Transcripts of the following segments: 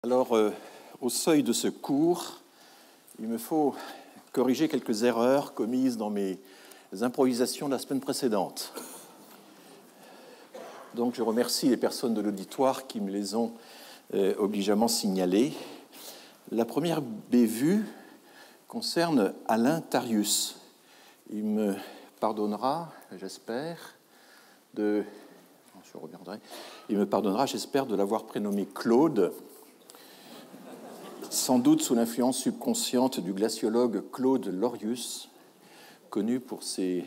Alors, au seuil de ce cours, il me faut corriger quelques erreurs commises dans mes improvisations de la semaine précédente. Donc, je remercie les personnes de l'auditoire qui me les ont obligeamment signalées. La première bévue concerne Alain Tarius. Il me pardonnera, j'espère, de l'avoir prénommé Claude, sans doute sous l'influence subconsciente du glaciologue Claude Lorius, connu pour ses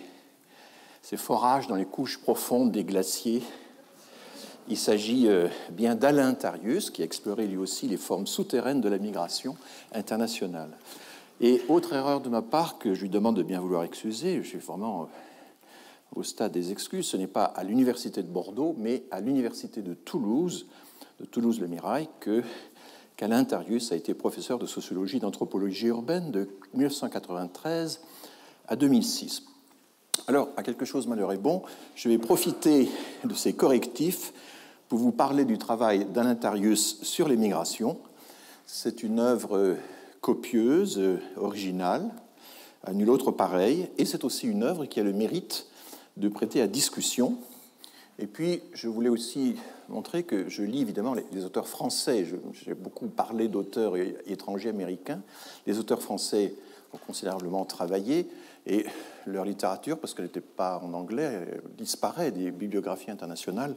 forages dans les couches profondes des glaciers. Il s'agit bien d'Alain Tarius, qui a exploré lui aussi les formes souterraines de la migration internationale. Et autre erreur de ma part, que je lui demande de bien vouloir excuser, je suis vraiment au stade des excuses, ce n'est pas à l'université de Bordeaux, mais à l'université de Toulouse-Le Mirail, qu'Alain Tarius a été professeur de sociologie et d'anthropologie urbaine de 1993 à 2006. Alors, à quelque chose malheur est bon, je vais profiter de ces correctifs pour vous parler du travail d'Alain Tarius sur les migrations. C'est une œuvre copieuse, originale, à nul autre pareil, et c'est aussi une œuvre qui a le mérite de prêter à discussion. Et puis, je voulais aussi montrer que je lis évidemment les auteurs français. J'ai beaucoup parlé d'auteurs étrangers américains. Les auteurs français ont considérablement travaillé et leur littérature, parce qu'elle n'était pas en anglais, disparaît des bibliographies internationales,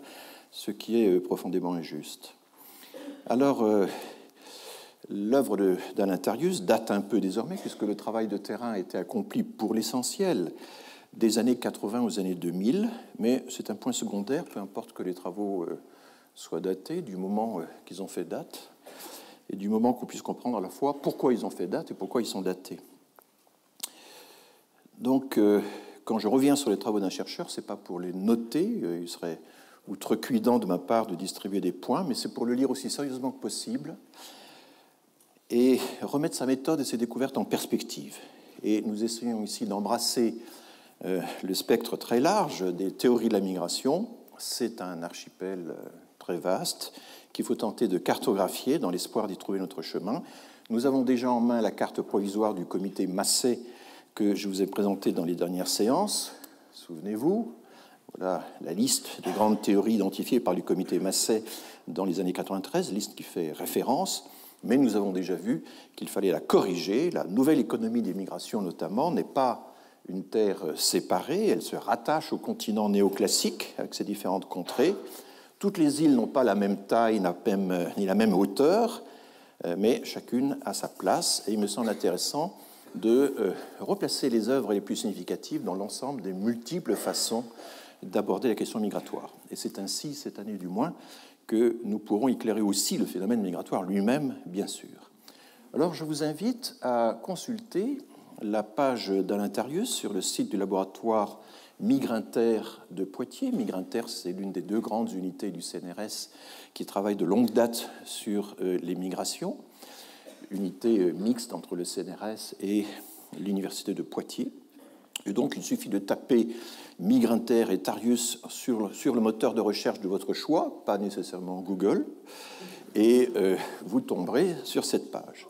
ce qui est profondément injuste. Alors, l'œuvre d'Alain Tarius date un peu désormais, puisque le travail de terrain a été accompli pour l'essentiel des années 80 aux années 2000, mais c'est un point secondaire, peu importe que les travaux soient datés, du moment qu'ils ont fait date, et du moment qu'on puisse comprendre à la fois pourquoi ils ont fait date et pourquoi ils sont datés. Donc, quand je reviens sur les travaux d'un chercheur, ce n'est pas pour les noter, il serait outrecuidant de ma part de distribuer des points, mais c'est pour le lire aussi sérieusement que possible et remettre sa méthode et ses découvertes en perspective. Et nous essayons ici d'embrasser le spectre très large des théories de la migration. C'est un archipel très vaste qu'il faut tenter de cartographier dans l'espoir d'y trouver notre chemin. Nous avons déjà en main la carte provisoire du comité Massey que je vous ai présentée dans les dernières séances. Souvenez-vous, voilà la liste des grandes théories identifiées par le comité Massey dans les années 93, liste qui fait référence. Mais nous avons déjà vu qu'il fallait la corriger. La nouvelle économie des migrations, notamment, n'est pas une terre séparée, elle se rattache au continent néoclassique avec ses différentes contrées. Toutes les îles n'ont pas la même taille ni la même hauteur, mais chacune a sa place. Et il me semble intéressant de replacer les œuvres les plus significatives dans l'ensemble des multiples façons d'aborder la question migratoire. Et c'est ainsi, cette année du moins, que nous pourrons éclairer aussi le phénomène migratoire lui-même, bien sûr. Alors, je vous invite à consulter la page d'Alain Tarius sur le site du laboratoire Migrinter de Poitiers. Migrinter, c'est l'une des deux grandes unités du CNRS qui travaille de longue date sur les migrations, unité mixte entre le CNRS et l'université de Poitiers. Et donc, il suffit de taper Migrinter et Tarius sur le moteur de recherche de votre choix, pas nécessairement Google, et vous tomberez sur cette page.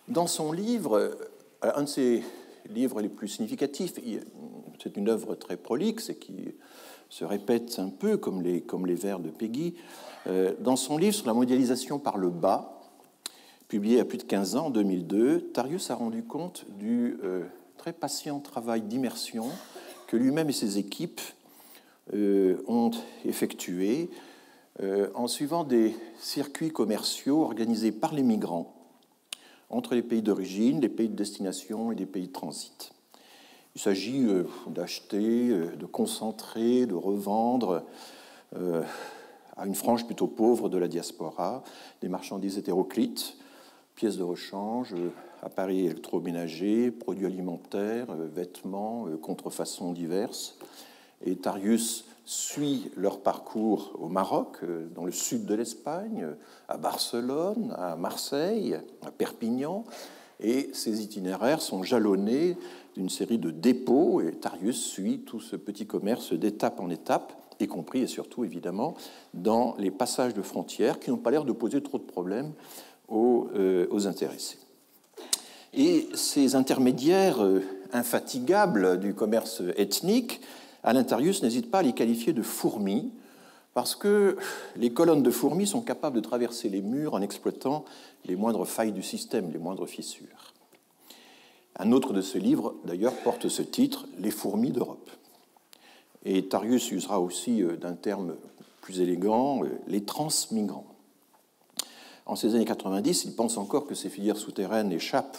Dans son livre, un de ses livres les plus significatifs, c'est une œuvre très prolixe et qui se répète un peu comme les vers de Peggy. Dans son livre sur la mondialisation par le bas, publié il y a plus de 15 ans, en 2002, Tarius a rendu compte du très patient travail d'immersion que lui-même et ses équipes ont effectué en suivant des circuits commerciaux organisés par les migrants entre les pays d'origine, les pays de destination et les pays de transit. Il s'agit d'acheter, de concentrer, de revendre à une frange plutôt pauvre de la diaspora des marchandises hétéroclites, pièces de rechange, appareils électroménagers, produits alimentaires, vêtements, contrefaçons diverses. Et Tarius suit leur parcours au Maroc, dans le sud de l'Espagne, à Barcelone, à Marseille, à Perpignan. Et ces itinéraires sont jalonnés d'une série de dépôts, et Tarius suit tout ce petit commerce d'étape en étape, y compris et surtout, évidemment, dans les passages de frontières qui n'ont pas l'air de poser trop de problèmes aux intéressés. Et ces intermédiaires infatigables du commerce ethnique, Alintarius n'hésite pas à les qualifier de fourmis, parce que les colonnes de fourmis sont capables de traverser les murs en exploitant les moindres failles du système, les moindres fissures. Un autre de ses livres, d'ailleurs, porte ce titre, « Les fourmis d'Europe ». Et Tarius usera aussi d'un terme plus élégant, les transmigrants. En ces années 90, il pense encore que ces filières souterraines échappent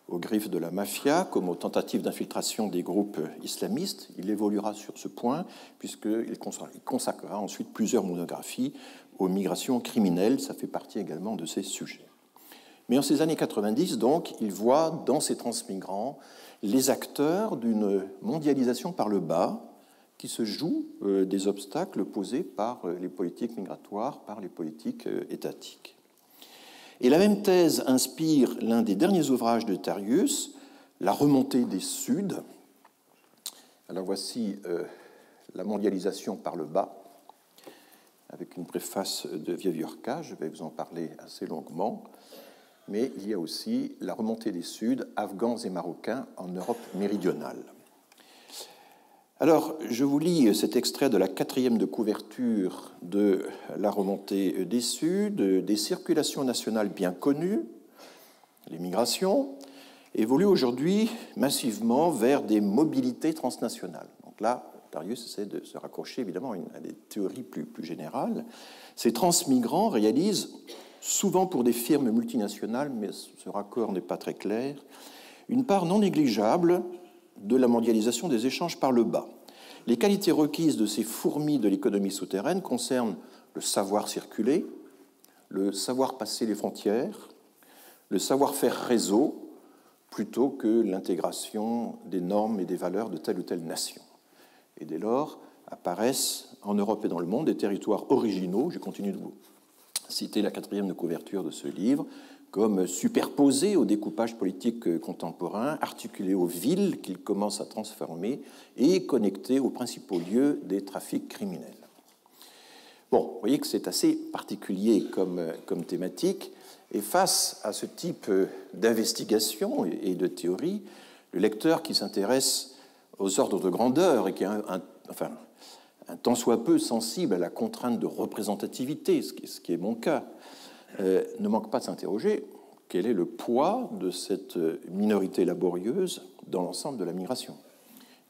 aux griffes de la mafia, comme aux tentatives d'infiltration des groupes islamistes. Il évoluera sur ce point, puisqu'il consacrera ensuite plusieurs monographies aux migrations criminelles. Ça fait partie également de ses sujets. Mais en ces années 90, donc, il voit dans ces transmigrants les acteurs d'une mondialisation par le bas qui se joue des obstacles posés par les politiques migratoires, par les politiques étatiques. Et la même thèse inspire l'un des derniers ouvrages de Tarius, La remontée des Suds. Alors voici la mondialisation par le bas, avec une préface de Wiewiórka, je vais vous en parler assez longuement. Mais il y a aussi la remontée des Suds, Afghans et Marocains en Europe méridionale. Alors, je vous lis cet extrait de la 4e de couverture de la remontée des Suds, des circulations nationales bien connues, les migrations, évoluent aujourd'hui massivement vers des mobilités transnationales. Donc là, Tarius essaie de se raccrocher évidemment à des théories plus générales. Ces transmigrants réalisent, souvent pour des firmes multinationales, mais ce raccord n'est pas très clair, une part non négligeable de la mondialisation des échanges par le bas. Les qualités requises de ces fourmis de l'économie souterraine concernent le savoir circuler, le savoir passer les frontières, le savoir-faire réseau, plutôt que l'intégration des normes et des valeurs de telle ou telle nation. Et dès lors, apparaissent en Europe et dans le monde des territoires originaux, je continue de vous citer la 4e de couverture de ce livre, comme superposés au découpage politique contemporain, articulés aux villes qu'il commence à transformer et connectés aux principaux lieux des trafics criminels. Bon, vous voyez que c'est assez particulier comme thématique, et face à ce type d'investigation et de théorie, le lecteur qui s'intéresse aux ordres de grandeur et qui a un tant soit peu sensible à la contrainte de représentativité, ce qui est mon cas, ne manque pas de s'interroger quel est le poids de cette minorité laborieuse dans l'ensemble de la migration.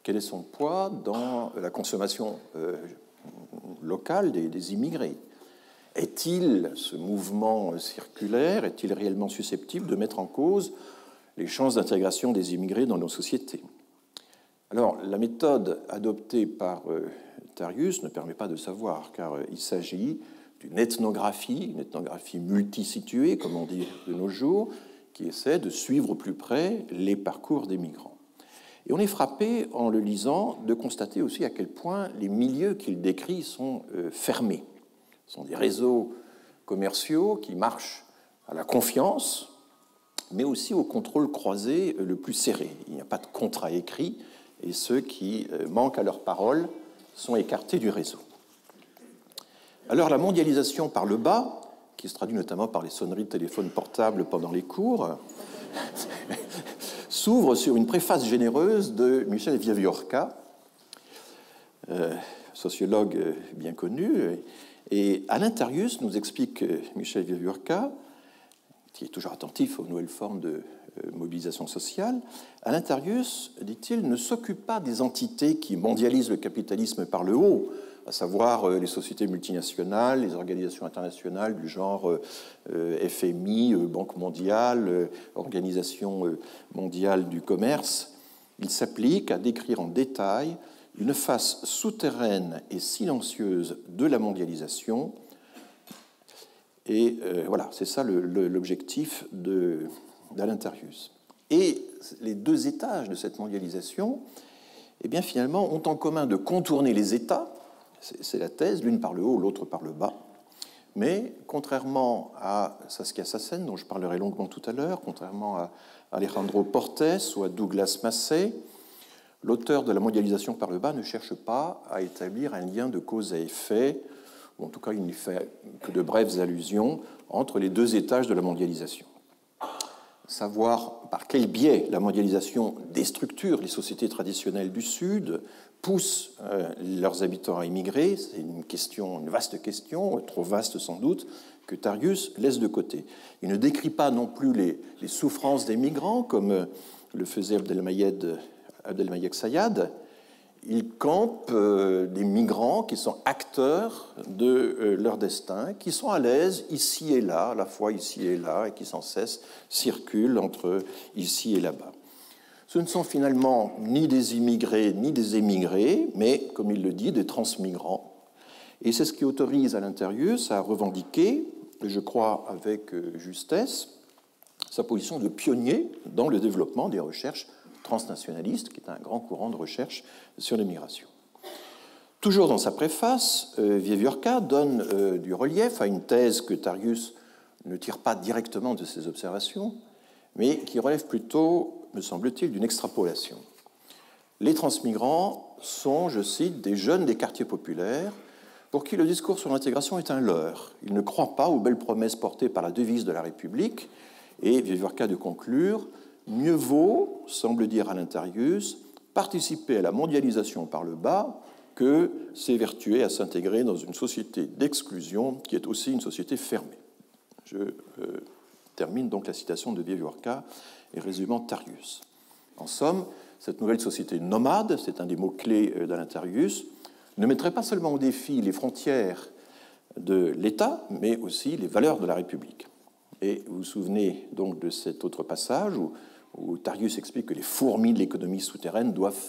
Quel est son poids dans la consommation locale des immigrés? Est-il, ce mouvement circulaire, est-il réellement susceptible de mettre en cause les chances d'intégration des immigrés dans nos sociétés? Alors, la méthode adoptée par Tarius ne permet pas de savoir, car il s'agit d'une ethnographie, une ethnographie multisituée, comme on dit de nos jours, qui essaie de suivre au plus près les parcours des migrants. Et on est frappé, en le lisant, de constater aussi à quel point les milieux qu'il décrit sont fermés. Ce sont des réseaux commerciaux qui marchent à la confiance, mais aussi au contrôle croisé le plus serré. Il n'y a pas de contrat écrit, et ceux qui manquent à leur parole sont écartés du réseau. Alors la mondialisation par le bas, qui se traduit notamment par les sonneries de téléphone portable pendant les cours, s'ouvre sur une préface généreuse de Michel Wiewiórka, sociologue bien connu. Et Alintarius nous explique, Michel Wiewiórka, qui est toujours attentif aux nouvelles formes de mobilisation sociale, Alintarius, dit-il, ne s'occupe pas des entités qui mondialisent le capitalisme par le haut, à savoir les sociétés multinationales, les organisations internationales du genre FMI, Banque mondiale, Organisation mondiale du commerce. Il s'applique à décrire en détail une face souterraine et silencieuse de la mondialisation. Et voilà, c'est ça l'objectif d'Alintarius. Et les deux étages de cette mondialisation, eh bien, finalement, ont en commun de contourner les États. C'est la thèse, l'une par le haut, l'autre par le bas. Mais contrairement à Saskia Sassen, dont je parlerai longuement tout à l'heure, contrairement à Alejandro Portes ou à Douglas Massey, l'auteur de la mondialisation par le bas ne cherche pas à établir un lien de cause à effet ou en tout cas il n'y fait que de brèves allusions, entre les deux étages de la mondialisation. Savoir par quel biais la mondialisation déstructure les sociétés traditionnelles du Sud, pousse leurs habitants à émigrer, c'est une vaste question, trop vaste sans doute, que Tarius laisse de côté. Il ne décrit pas non plus les souffrances des migrants, comme le faisait Abdelmayed Sayad. Il campe des migrants qui sont acteurs de leur destin, qui sont à l'aise ici et là, à la fois ici et là, et qui sans cesse circulent entre ici et là-bas. Ce ne sont finalement ni des immigrés ni des émigrés, mais, comme il le dit, des transmigrants. Et c'est ce qui autorise Alain Tarius à revendiquer, je crois avec justesse, sa position de pionnier dans le développement des recherches transnationalistes, qui est un grand courant de recherche sur l'immigration. Toujours dans sa préface, Wiewiórka donne du relief à une thèse que Tarius ne tire pas directement de ses observations, mais qui relève plutôt, me semble-t-il, d'une extrapolation. Les transmigrants sont, je cite, des jeunes des quartiers populaires pour qui le discours sur l'intégration est un leurre. Ils ne croient pas aux belles promesses portées par la devise de la République, et Wiewiórka de conclure « Mieux vaut, semble dire Alain Tarius, participer à la mondialisation par le bas que s'évertuer à s'intégrer dans une société d'exclusion qui est aussi une société fermée. » Je termine donc la citation de Wiewiórka et résumant Tarius. En somme, cette nouvelle société nomade, c'est un des mots-clés d'Alain Tarius, ne mettrait pas seulement au défi les frontières de l'État, mais aussi les valeurs de la République. Et vous vous souvenez donc de cet autre passage où Tarius explique que les fourmis de l'économie souterraine doivent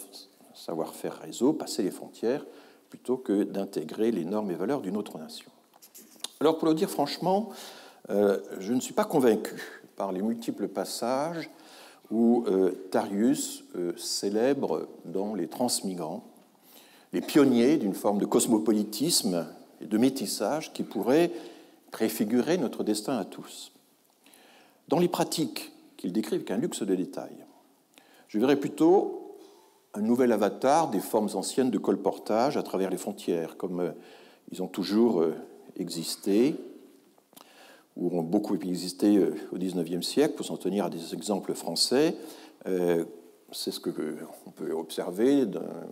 savoir faire réseau, passer les frontières, plutôt que d'intégrer les normes et valeurs d'une autre nation. Alors, pour le dire franchement, je ne suis pas convaincu par les multiples passages où Tarius célèbre dans les transmigrants les pionniers d'une forme de cosmopolitisme et de métissage qui pourrait préfigurer notre destin à tous. Dans les pratiques qu'il décrit avec un luxe de détails, je verrais plutôt un nouvel avatar des formes anciennes de colportage à travers les frontières, comme ils ont toujours existé, ou ont beaucoup existé au XIXe siècle, pour s'en tenir à des exemples français. C'est ce qu'on peut observer,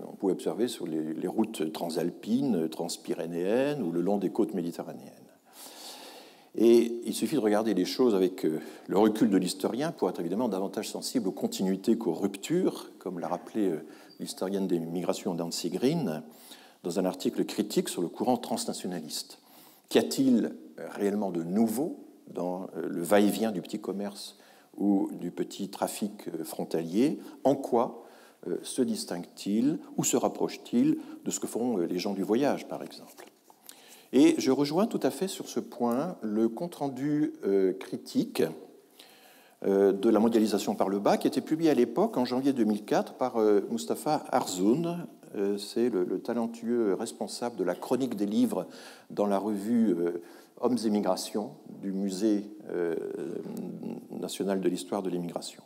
on pouvait observer sur les routes transalpines, transpyrénéennes ou le long des côtes méditerranéennes. Et il suffit de regarder les choses avec le recul de l'historien pour être évidemment davantage sensible aux continuités qu'aux ruptures, comme l'a rappelé l'historienne des migrations Nancy Green dans un article critique sur le courant transnationaliste. Qu'y a-t-il réellement de nouveau dans le va-et-vient du petit commerce ou du petit trafic frontalier? En quoi se distingue-t-il ou se rapproche-t-il de ce que font les gens du voyage, par exemple? Et je rejoins tout à fait sur ce point le compte-rendu critique de la mondialisation par le bas, qui était publié à l'époque, en janvier 2004, par Mustapha Arzoun. C'est le talentueux responsable de la chronique des livres dans la revue Hommes et Migrations du Musée national de l'histoire de l'immigration.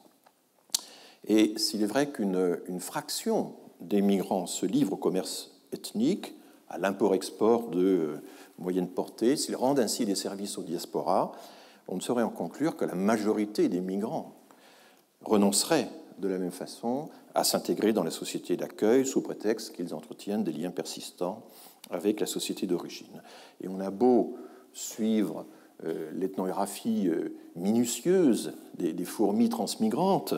Et s'il est vrai qu'une fraction des migrants se livre au commerce ethnique, à l'import-export de moyenne portée, s'ils rendent ainsi des services aux diasporas, on ne saurait en conclure que la majorité des migrants renonceraient de la même façon à s'intégrer dans la société d'accueil sous prétexte qu'ils entretiennent des liens persistants avec la société d'origine. Et on a beau suivre l'ethnographie minutieuse des fourmis transmigrantes,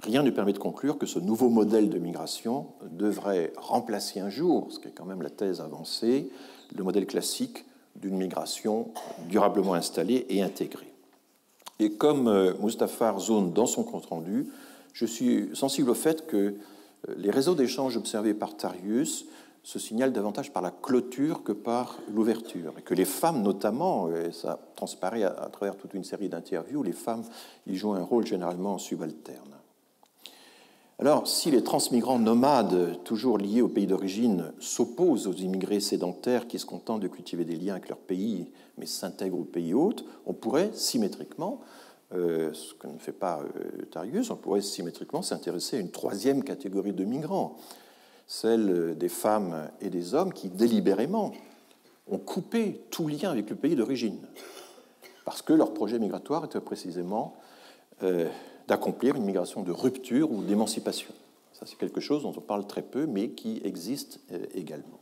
rien ne permet de conclure que ce nouveau modèle de migration devrait remplacer un jour, ce qui est quand même la thèse avancée, le modèle classique d'une migration durablement installée et intégrée. Et comme Mustapha Arzoun dans son compte-rendu, je suis sensible au fait que les réseaux d'échanges observés par Tarius se signalent davantage par la clôture que par l'ouverture, et que les femmes notamment, et ça transparaît à travers toute une série d'interviews, les femmes y jouent un rôle généralement subalterne. Alors, si les transmigrants nomades, toujours liés au pays d'origine, s'opposent aux immigrés sédentaires qui se contentent de cultiver des liens avec leur pays, mais s'intègrent au pays hôte, on pourrait symétriquement, ce que ne fait pas Tarius, on pourrait symétriquement s'intéresser à une troisième catégorie de migrants, celle des femmes et des hommes qui, délibérément, ont coupé tout lien avec le pays d'origine, parce que leur projet migratoire était précisément d'accomplir une migration de rupture ou d'émancipation. Ça, c'est quelque chose dont on parle très peu, mais qui existe également.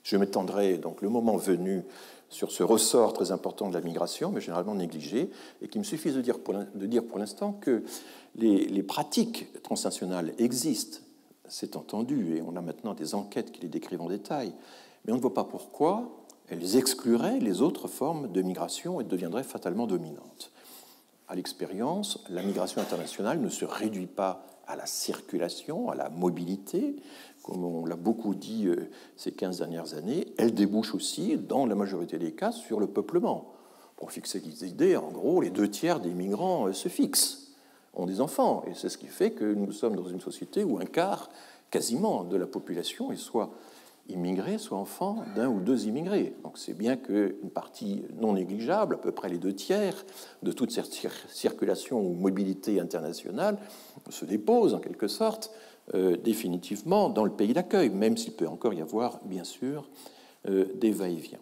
Je m'étendrai donc le moment venu sur ce ressort très important de la migration, mais généralement négligé, et qu'il me suffit de dire pour l'instant que les pratiques transnationales existent, c'est entendu, et on a maintenant des enquêtes qui les décrivent en détail, mais on ne voit pas pourquoi elles excluraient les autres formes de migration et deviendraient fatalement dominantes. À l'expérience, la migration internationale ne se réduit pas à la circulation, à la mobilité, comme on l'a beaucoup dit ces 15 dernières années, elle débouche aussi, dans la majorité des cas, sur le peuplement. Pour fixer les idées, en gros, les 2/3 des migrants se fixent, ont des enfants, et c'est ce qui fait que nous sommes dans une société où un quart, quasiment, de la population est soit immigrés, soit enfants d'un ou deux immigrés. Donc c'est bien qu'une partie non négligeable, à peu près les 2/3 de toute cette circulation ou mobilité internationale, se dépose en quelque sorte définitivement dans le pays d'accueil, même s'il peut encore y avoir, bien sûr, des va-et-vient.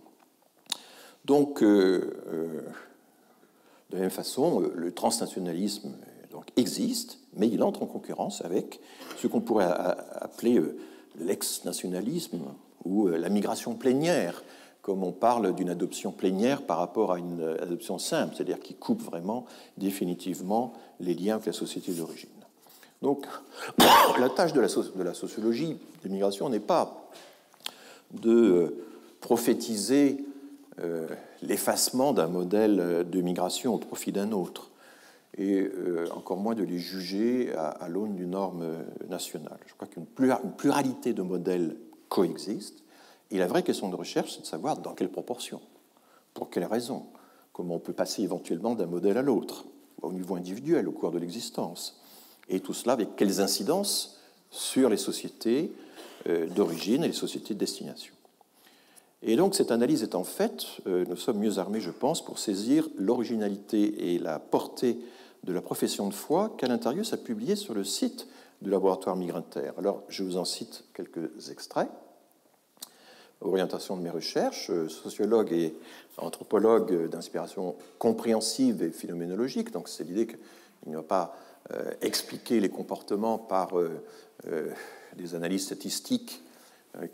Donc, de la même façon, le transnationalisme donc, existe, mais il entre en concurrence avec ce qu'on pourrait appeler l'ex-nationalisme ou la migration plénière, comme on parle d'une adoption plénière par rapport à une adoption simple, c'est-à-dire qui coupe vraiment définitivement les liens avec la société d'origine. Donc, la tâche de la sociologie des migrations n'est pas de prophétiser l'effacement d'un modèle de migration au profit d'un autre, et encore moins de les juger à l'aune d'une norme nationale. Je crois qu'une pluralité de modèles coexiste, et la vraie question de recherche, c'est de savoir dans quelle proportion, pour quelles raisons, comment on peut passer éventuellement d'un modèle à l'autre, au niveau individuel, au cours de l'existence, et tout cela avec quelles incidences sur les sociétés d'origine et les sociétés de destination. Et donc, cette analyse étant faite, nous sommes mieux armés, je pense, pour saisir l'originalité et la portée de la profession de foi qu'Alain Tarius a publié sur le site du laboratoire Migrinter. Alors, je vous en cite quelques extraits. Orientation de mes recherches, sociologue et anthropologue d'inspiration compréhensive et phénoménologique, donc c'est l'idée qu'il ne va pas expliquer les comportements par des analyses statistiques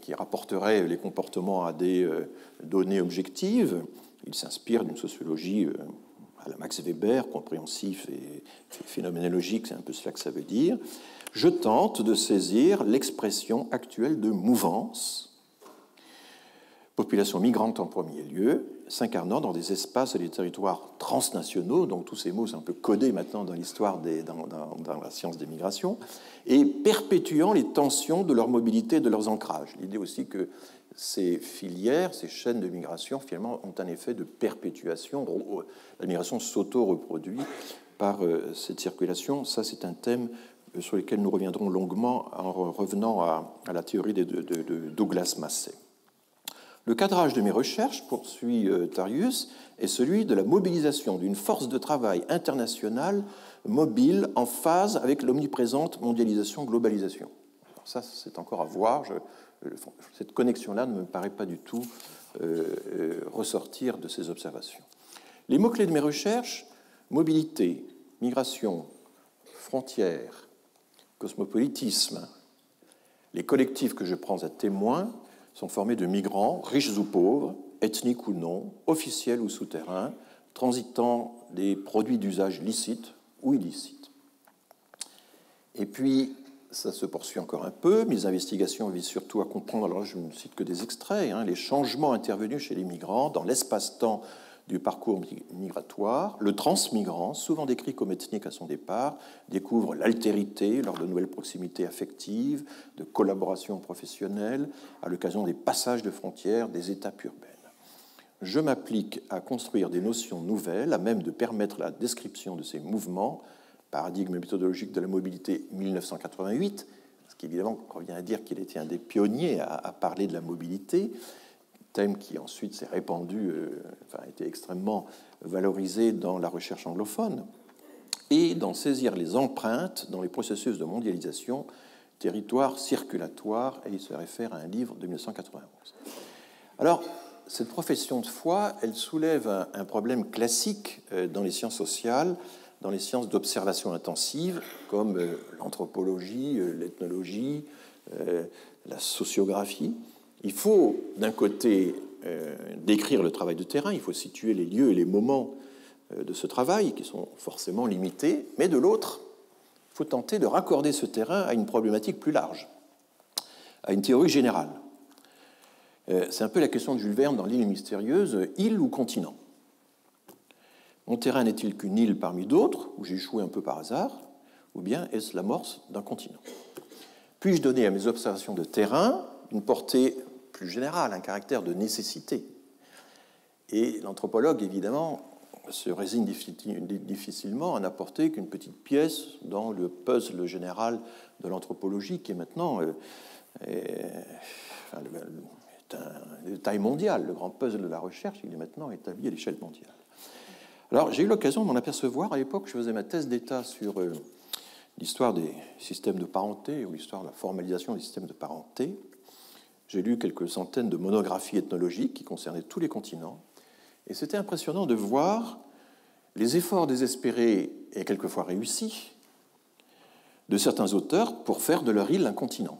qui rapporteraient les comportements à des données objectives. Il s'inspire d'une sociologie à la Max Weber, compréhensif et phénoménologique, c'est un peu cela que ça veut dire. Je tente de saisir l'expression actuelle de mouvance, population migrante en premier lieu, s'incarnant dans des espaces et des territoires transnationaux, donc tous ces mots sont un peu codés maintenant dans l'histoire, dans la science des migrations, et perpétuant les tensions de leur mobilité et de leurs ancrages. L'idée aussi que ces filières, ces chaînes de migration, finalement, ont un effet de perpétuation. La migration s'auto-reproduit par cette circulation. Ça, c'est un thème sur lequel nous reviendrons longuement en revenant à la théorie de Douglas Massey. Le cadrage de mes recherches, poursuit Tarius, est celui de la mobilisation d'une force de travail internationale mobile en phase avec l'omniprésente mondialisation-globalisation. Ça, c'est encore à voir. Cette connexion-là ne me paraît pas du tout ressortir de ces observations. Les mots-clés de mes recherches, mobilité, migration, frontières, cosmopolitisme. Les collectifs que je prends à témoin sont formés de migrants, riches ou pauvres, ethniques ou non, officiels ou souterrains, transitant des produits d'usage licites ou illicites. Et puis, ça se poursuit encore un peu. Mes investigations visent surtout à comprendre, alors je ne cite que des extraits, les changements intervenus chez les migrants dans l'espace-temps du parcours migratoire. Le transmigrant, souvent décrit comme ethnique à son départ, découvre l'altérité lors de nouvelles proximités affectives, de collaborations professionnelles, à l'occasion des passages de frontières, des étapes urbaines. Je m'applique à construire des notions nouvelles, à même de permettre la description de ces mouvements, paradigme méthodologique de la mobilité 1988, ce qui évidemment revient à dire qu'il était un des pionniers à parler de la mobilité, thème qui ensuite s'est répandu, a été extrêmement valorisé dans la recherche anglophone, et d'en saisir les empreintes dans les processus de mondialisation, territoire circulatoire, et il se réfère à un livre de 1991. Alors, cette profession de foi, elle soulève un problème classique dans les sciences sociales, dans les sciences d'observation intensive, comme l'anthropologie, l'ethnologie, la sociographie. Il faut, d'un côté, décrire le travail de terrain, il faut situer les lieux et les moments de ce travail, qui sont forcément limités, mais de l'autre, il faut tenter de raccorder ce terrain à une problématique plus large, à une théorie générale. C'est un peu la question de Jules Verne dans L'île mystérieuse, île ou continent? Mon terrain n'est-il qu'une île parmi d'autres, où j'ai échoué un peu par hasard, ou bien est-ce l'amorce d'un continent? Puis-je donner à mes observations de terrain une portée plus générale, un caractère de nécessité? Et l'anthropologue, évidemment, se résigne difficilement à n'apporter qu'une petite pièce dans le puzzle général de l'anthropologie, qui est maintenant de taille mondiale. Le grand puzzle de la recherche, il est maintenant établi à l'échelle mondiale. Alors, j'ai eu l'occasion de m'en apercevoir. À l'époque, je faisais ma thèse d'État sur l'histoire des systèmes de parenté, ou l'histoire de la formalisation des systèmes de parenté. J'ai lu quelques centaines de monographies ethnologiques qui concernaient tous les continents. Et c'était impressionnant de voir les efforts désespérés et quelquefois réussis de certains auteurs pour faire de leur île un continent,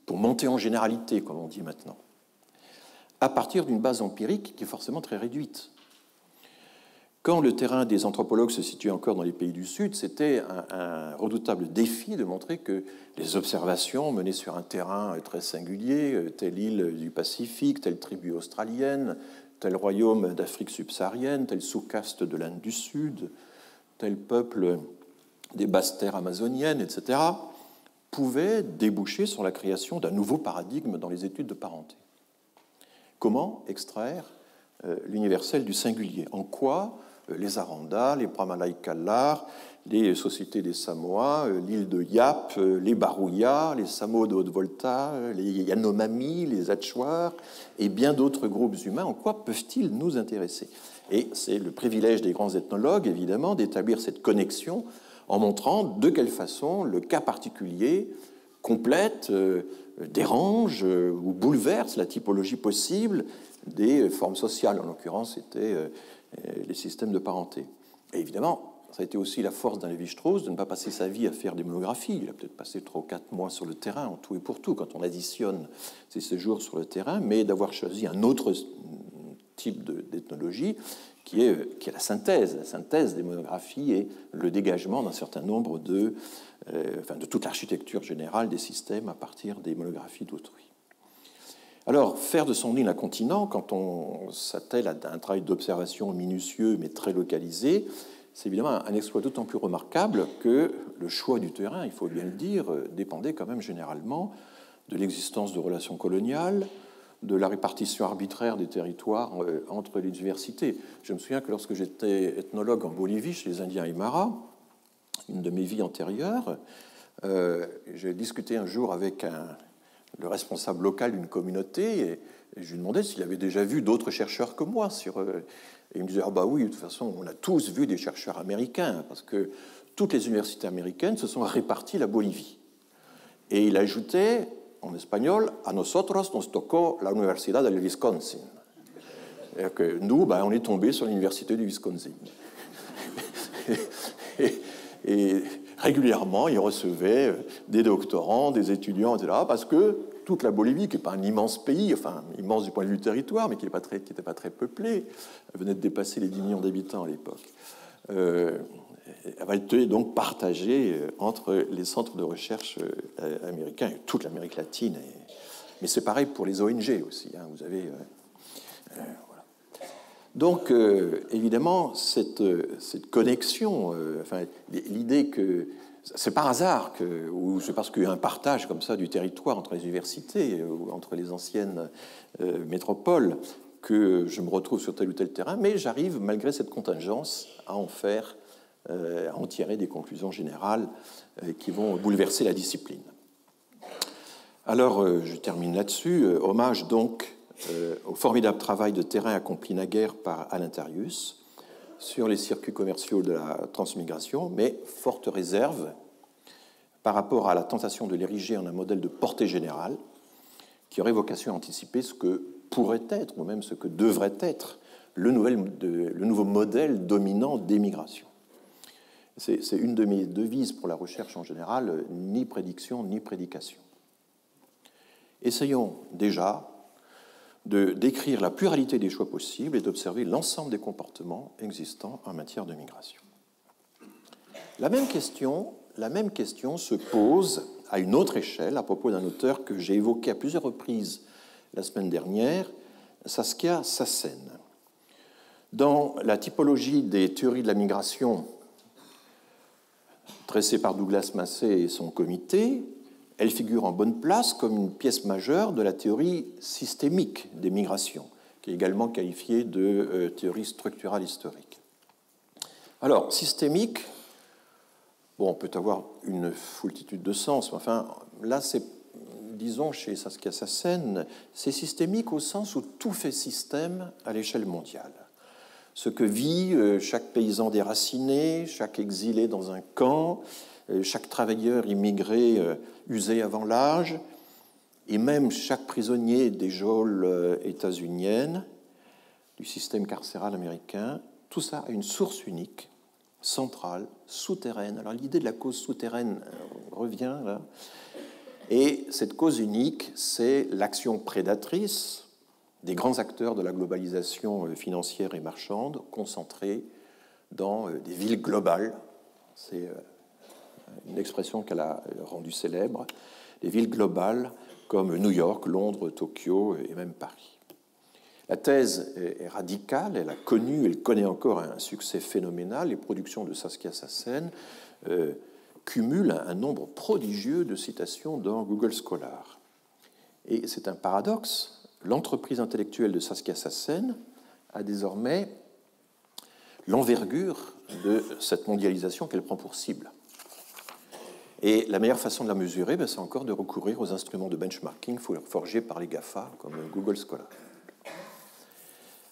pour monter en généralité, comme on dit maintenant, à partir d'une base empirique qui est forcément très réduite. Quand le terrain des anthropologues se situait encore dans les pays du Sud, c'était un redoutable défi de montrer que les observations menées sur un terrain très singulier, telle île du Pacifique, telle tribu australienne, tel royaume d'Afrique subsaharienne, tel sous-caste de l'Inde du Sud, tel peuple des basses-terres amazoniennes, etc., pouvaient déboucher sur la création d'un nouveau paradigme dans les études de parenté. Comment extraire l'universel du singulier? En quoi les Aranda, les Pramalai-Kallar, les sociétés des Samoa, l'île de Yap, les Barouya, les Samo de Haute-Volta, les Yanomami, les Achuar et bien d'autres groupes humains, en quoi peuvent-ils nous intéresser? Et c'est le privilège des grands ethnologues, évidemment, d'établir cette connexion en montrant de quelle façon le cas particulier complète, dérange ou bouleverse la typologie possible des formes sociales. En l'occurrence, c'était les systèmes de parenté. Et évidemment, ça a été aussi la force d'un Lévi-Strauss de ne pas passer sa vie à faire des monographies. Il a peut-être passé 3 ou 4 mois sur le terrain, en tout et pour tout, quand on additionne ses séjours sur le terrain, mais d'avoir choisi un autre type d'ethnologie qui est la synthèse des monographies et le dégagement d'un certain nombre de toute l'architecture générale des systèmes à partir des monographies d'autrui. Alors, faire de son île un continent, quand on s'attelle à un travail d'observation minutieux mais très localisé, c'est évidemment un exploit d'autant plus remarquable que le choix du terrain, il faut bien le dire, dépendait quand même généralement de l'existence de relations coloniales, de la répartition arbitraire des territoires entre les universités. Je me souviens que lorsque j'étais ethnologue en Bolivie, chez les Indiens Aymara, une de mes vies antérieures, j'ai discuté un jour avec le responsable local d'une communauté et je lui demandais s'il avait déjà vu d'autres chercheurs que moi et il me disait « Ah bah oui, de toute façon, on a tous vu des chercheurs américains, parce que toutes les universités américaines se sont réparties la Bolivie. » Et il ajoutait, en espagnol, « A nosotros nos tocó la Universidad del Wisconsin. » C'est-à-dire que nous, on est tombés sur l'université du Wisconsin. et régulièrement, il recevait des doctorants, des étudiants, etc., parce que toute la Bolivie, qui n'est pas un immense pays, enfin immense du point de vue du territoire, mais qui n'était pas très peuplé, venait de dépasser les 10 millions d'habitants à l'époque, avait été donc partagée entre les centres de recherche américains et toute l'Amérique latine. Mais c'est pareil pour les ONG aussi. Vous avez... voilà. Donc, évidemment, cette connexion, l'idée que c'est par hasard ou c'est parce qu'il y a un partage comme ça du territoire entre les universités ou entre les anciennes métropoles que je me retrouve sur tel ou tel terrain, mais j'arrive, malgré cette contingence, à en tirer des conclusions générales qui vont bouleverser la discipline. Alors, je termine là-dessus. Hommage donc au formidable travail de terrain accompli naguère par Alain Tarius sur les circuits commerciaux de la transmigration, mais forte réserve par rapport à la tentation de l'ériger en un modèle de portée générale qui aurait vocation à anticiper ce que pourrait être, ou même ce que devrait être, le nouveau modèle dominant d'émigration. C'est une de mes devises pour la recherche en général, ni prédiction ni prédication. Essayons déjà de décrire la pluralité des choix possibles et d'observer l'ensemble des comportements existants en matière de migration. La même question se pose à une autre échelle à propos d'un auteur que j'ai évoqué à plusieurs reprises la semaine dernière, Saskia Sassen. Dans la typologie des théories de la migration dressée par Douglas Massey et son comité, elle figure en bonne place comme une pièce majeure de la théorie systémique des migrations, qui est également qualifiée de théorie structurale historique. Alors, systémique, bon, on peut avoir une foultitude de sens, mais enfin, là, c'est, disons, chez Saskia Sassen, c'est systémique au sens où tout fait système à l'échelle mondiale. Ce que vit chaque paysan déraciné, chaque exilé dans un camp, chaque travailleur immigré usé avant l'âge, et même chaque prisonnier des geôles états-uniennes, du système carcéral américain, tout ça a une source unique, centrale, souterraine. Alors l'idée de la cause souterraine revient là. Et cette cause unique, c'est l'action prédatrice des grands acteurs de la globalisation financière et marchande concentrés dans des villes globales. C'est une expression qu'elle a rendue célèbre. Des villes globales comme New York, Londres, Tokyo et même Paris. La thèse est radicale, elle a connu, elle connaît encore un succès phénoménal. Les productions de Saskia Sassen cumulent un nombre prodigieux de citations dans Google Scholar. Et c'est un paradoxe. L'entreprise intellectuelle de Saskia Sassen a désormais l'envergure de cette mondialisation qu'elle prend pour cible. Et la meilleure façon de la mesurer, c'est encore de recourir aux instruments de benchmarking forgés par les GAFA, comme Google Scholar.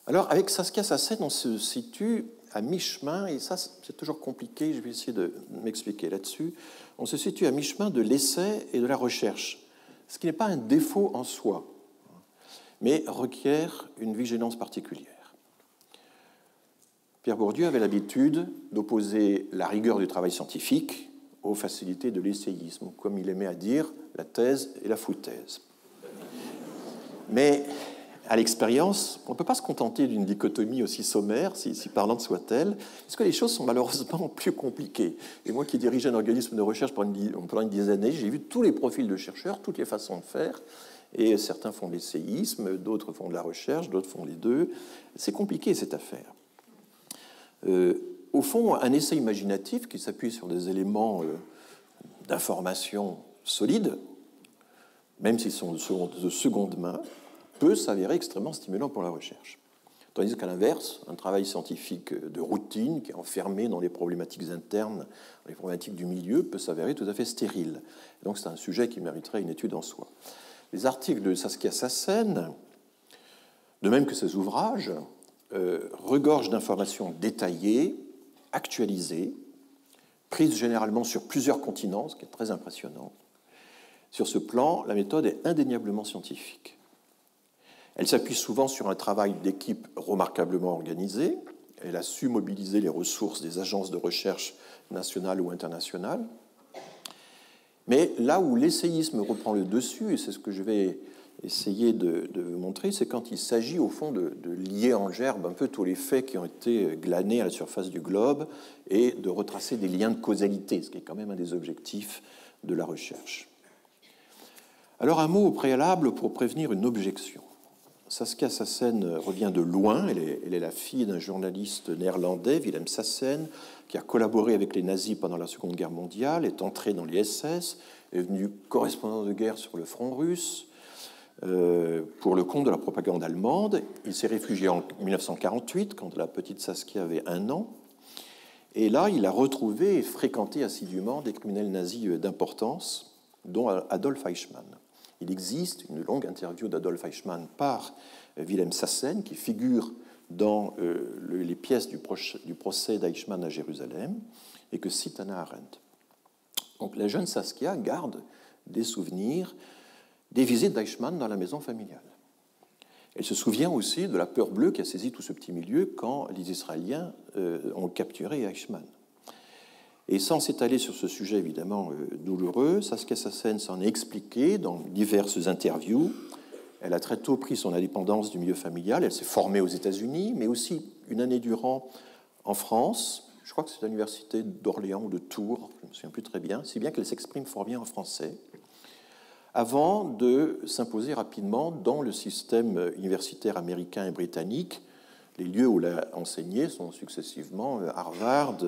Alors, avec Saskia Sassen, on se situe à mi-chemin, et ça, c'est toujours compliqué, je vais essayer de m'expliquer là-dessus. On se situe à mi-chemin de l'essai et de la recherche, ce qui n'est pas un défaut en soi, mais requiert une vigilance particulière. Pierre Bourdieu avait l'habitude d'opposer la rigueur du travail scientifique aux facilités de l'essayisme, comme il aimait à dire, la thèse et la foutaise. Mais à l'expérience, on ne peut pas se contenter d'une dichotomie aussi sommaire, si parlante soit-elle, parce que les choses sont malheureusement plus compliquées. Et moi qui dirigeais un organisme de recherche pendant une dizaine d'années, j'ai vu tous les profils de chercheurs, toutes les façons de faire, et certains font de l'essayisme, d'autres font de la recherche, d'autres font les deux. C'est compliqué, cette affaire. Au fond, un essai imaginatif qui s'appuie sur des éléments d'information solides, même s'ils sont de seconde main, peut s'avérer extrêmement stimulant pour la recherche. Tandis qu'à l'inverse, un travail scientifique de routine, qui est enfermé dans les problématiques internes, dans les problématiques du milieu, peut s'avérer tout à fait stérile. Et donc c'est un sujet qui mériterait une étude en soi. Les articles de Saskia Sassen, de même que ses ouvrages, regorgent d'informations détaillées, actualisées, prises généralement sur plusieurs continents, ce qui est très impressionnant. Sur ce plan, la méthode est indéniablement scientifique. Elle s'appuie souvent sur un travail d'équipe remarquablement organisé. Elle a su mobiliser les ressources des agences de recherche nationales ou internationales. Mais là où l'essayisme reprend le dessus, et c'est ce que je vais essayer de vous montrer, c'est quand il s'agit au fond de lier en gerbe un peu tous les faits qui ont été glanés à la surface du globe et de retracer des liens de causalité, ce qui est quand même un des objectifs de la recherche. Alors un mot au préalable pour prévenir une objection. Saskia Sassen revient de loin, elle est la fille d'un journaliste néerlandais, Willem Sassen, qui a collaboré avec les nazis pendant la Seconde Guerre mondiale, est entré dans les SS, est devenu correspondant de guerre sur le front russe pour le compte de la propagande allemande. Il s'est réfugié en 1948, quand la petite Saskia avait 1 an. Et là, il a retrouvé et fréquenté assidûment des criminels nazis d'importance, dont Adolf Eichmann. Il existe une longue interview d'Adolf Eichmann par Willem Sassen, qui figure dans les pièces du procès d'Eichmann à Jérusalem, et que cite Hannah Arendt. Donc la jeune Saskia garde des souvenirs des visites d'Eichmann dans la maison familiale. Elle se souvient aussi de la peur bleue qui a saisi tout ce petit milieu quand les Israéliens ont capturé Eichmann. Et sans s'étaler sur ce sujet évidemment douloureux, Saskia Sassen s'en est expliquée dans diverses interviews. Elle a très tôt pris son indépendance du milieu familial, elle s'est formée aux États-Unis, mais aussi une année durant en France. Je crois que c'est l'université d'Orléans ou de Tours, je ne me souviens plus très bien, si bien qu'elle s'exprime fort bien en français, avant de s'imposer rapidement dans le système universitaire américain et britannique. Les lieux où elle a enseigné sont successivement Harvard,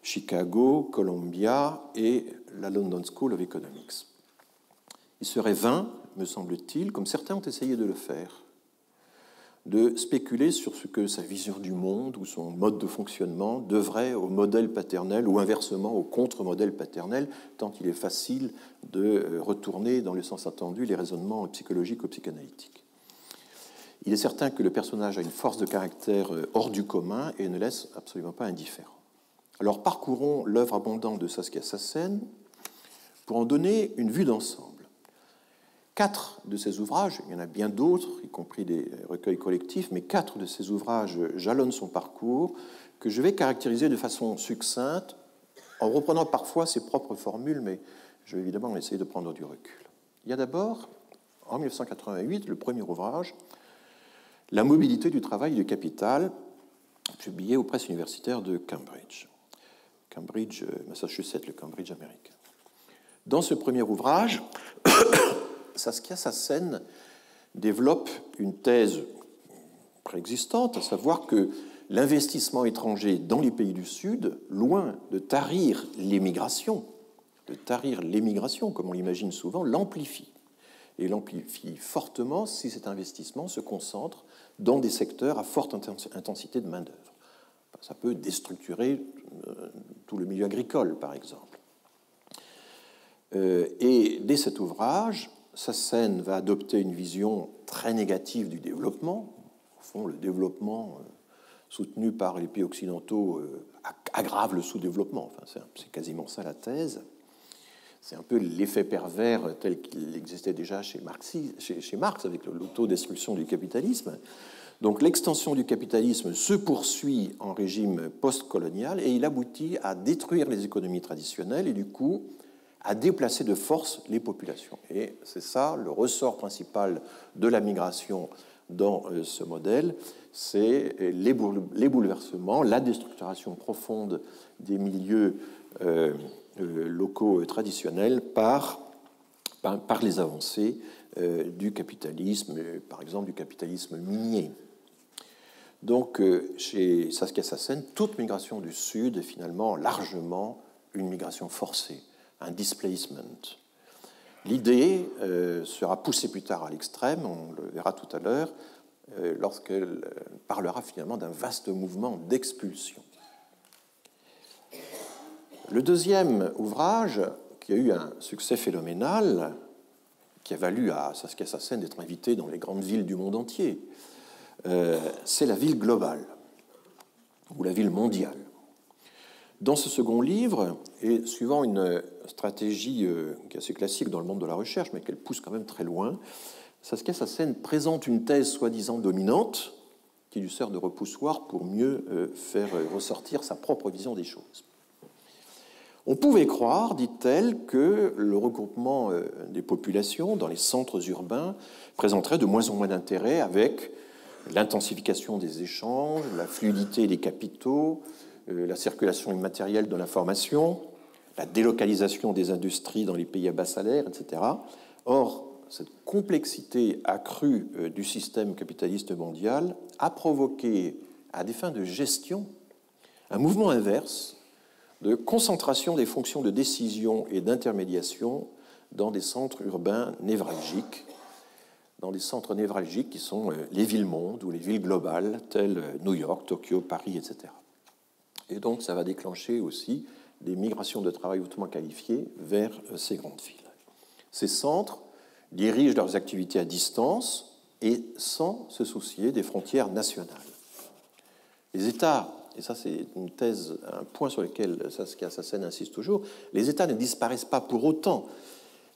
Chicago, Columbia et la London School of Economics. Il serait vain, me semble-t-il, comme certains ont essayé de le faire, de spéculer sur ce que sa vision du monde ou son mode de fonctionnement devrait au modèle paternel ou inversement au contre-modèle paternel, tant il est facile de retourner dans le sens attendu les raisonnements psychologiques ou psychanalytiques. Il est certain que le personnage a une force de caractère hors du commun et ne laisse absolument pas indifférent. Alors parcourons l'œuvre abondante de Saskia Sassen pour en donner une vue d'ensemble. 4 de ces ouvrages, il y en a bien d'autres, y compris des recueils collectifs, mais 4 de ces ouvrages jalonnent son parcours, que je vais caractériser de façon succincte, en reprenant parfois ses propres formules, mais je vais évidemment essayer de prendre du recul. Il y a d'abord, en 1988, le premier ouvrage, La mobilité du travail et du capital, publié aux presses universitaires de Cambridge, Massachusetts, le Cambridge américain. Dans ce premier ouvrage, Saskia Sassen développe une thèse préexistante, à savoir que l'investissement étranger dans les pays du Sud, loin de tarir l'émigration, comme on l'imagine souvent, l'amplifie. Et l'amplifie fortement si cet investissement se concentre dans des secteurs à forte intensité de main-d'œuvre. Ça peut déstructurer tout le milieu agricole, par exemple. Et dès cet ouvrage, Sassen va adopter une vision très négative du développement. Au fond, le développement soutenu par les pays occidentaux aggrave le sous-développement. Enfin, c'est quasiment ça la thèse. C'est un peu l'effet pervers tel qu'il existait déjà chez Marx avec l'autodestruction du capitalisme. Donc l'extension du capitalisme se poursuit en régime post-colonial et il aboutit à détruire les économies traditionnelles et du coup à déplacer de force les populations. Et c'est ça le ressort principal de la migration dans ce modèle, c'est les bouleversements, la déstructuration profonde des milieux locaux traditionnels par les avancées du capitalisme, par exemple du capitalisme minier. Donc, chez Saskia Sassen, toute migration du Sud est finalement largement une migration forcée, un displacement. L'idée sera poussée plus tard à l'extrême, on le verra tout à l'heure, lorsqu'elle parlera finalement d'un vaste mouvement d'expulsion. Le deuxième ouvrage, qui a eu un succès phénoménal, qui a valu à Saskia Sassen d'être invitée dans les grandes villes du monde entier, c'est La ville globale, ou La ville mondiale. Dans ce second livre, et suivant une stratégie qui est assez classique dans le monde de la recherche, mais qu'elle pousse quand même très loin, Saskia Sassen présente une thèse soi-disant dominante qui lui sert de repoussoir pour mieux faire ressortir sa propre vision des choses. On pouvait croire, dit-elle, que le regroupement des populations dans les centres urbains présenterait de moins en moins d'intérêt avec l'intensification des échanges, la fluidité des capitaux, la circulation immatérielle de l'information, la délocalisation des industries dans les pays à bas salaire, etc. Or, cette complexité accrue du système capitaliste mondial a provoqué, à des fins de gestion, un mouvement inverse de concentration des fonctions de décision et d'intermédiation dans des centres urbains névralgiques, qui sont les villes-mondes ou les villes globales, telles New York, Tokyo, Paris, etc. Et donc, ça va déclencher aussi des migrations de travail hautement qualifiées vers ces grandes villes. Ces centres dirigent leurs activités à distance et sans se soucier des frontières nationales. Les États, et ça c'est une thèse, un point sur lequel Saskia Sassen insiste toujours, les États ne disparaissent pas pour autant,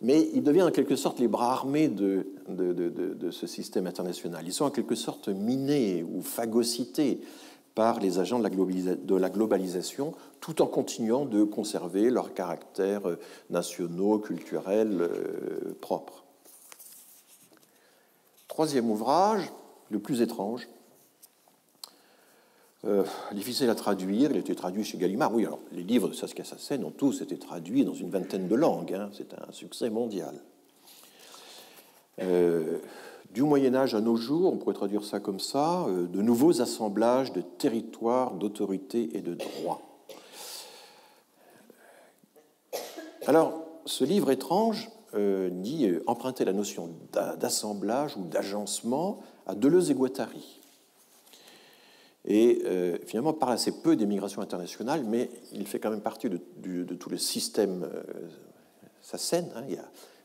mais il devient en quelque sorte les bras armés de ce système international. Ils sont en quelque sorte minés ou phagocytés par les agents de la globalisation, tout en continuant de conserver leurs caractères nationaux, culturels propres. Troisième ouvrage, le plus étrange, difficile à traduire, il a été traduit chez Gallimard. Oui, alors les livres de Saskia Sassen ont tous été traduits dans une vingtaine de langues, hein, c'est un succès mondial. Du Moyen-Âge à nos jours, on pourrait traduire ça comme ça, de nouveaux assemblages de territoires, d'autorité et de droit. Alors, ce livre étrange dit emprunter la notion d'assemblage ou d'agencement à Deleuze et Guattari. Et finalement parle assez peu des migrations internationales, mais il fait quand même partie de tout le système Sassen. Hein,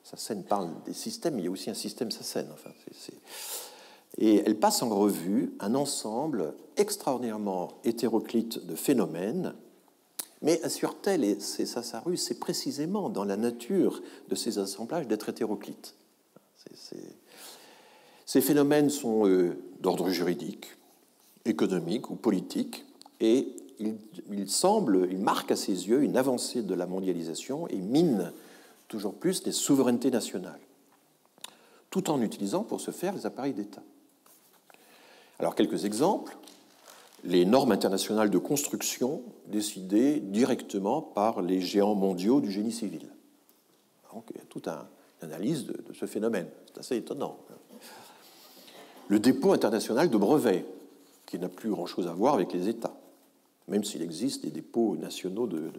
Sassen parle des systèmes, mais il y a aussi un système Sassen. Enfin, Et elle passe en revue un ensemble extraordinairement hétéroclite de phénomènes, mais assure-t-elle, et c'est ça sa ruse, c'est précisément dans la nature de ces assemblages d'être hétéroclites. Ces phénomènes sont d'ordre juridique, économique ou politique, et il marque à ses yeux une avancée de la mondialisation et mine toujours plus les souverainetés nationales, tout en utilisant pour ce faire les appareils d'État. Alors, quelques exemples. Les normes internationales de construction décidées directement par les géants mondiaux du génie civil. Donc, il y a toute une analyse de ce phénomène. C'est assez étonnant. Le dépôt international de brevets, qui n'a plus grand-chose à voir avec les États, même s'il existe des dépôts nationaux de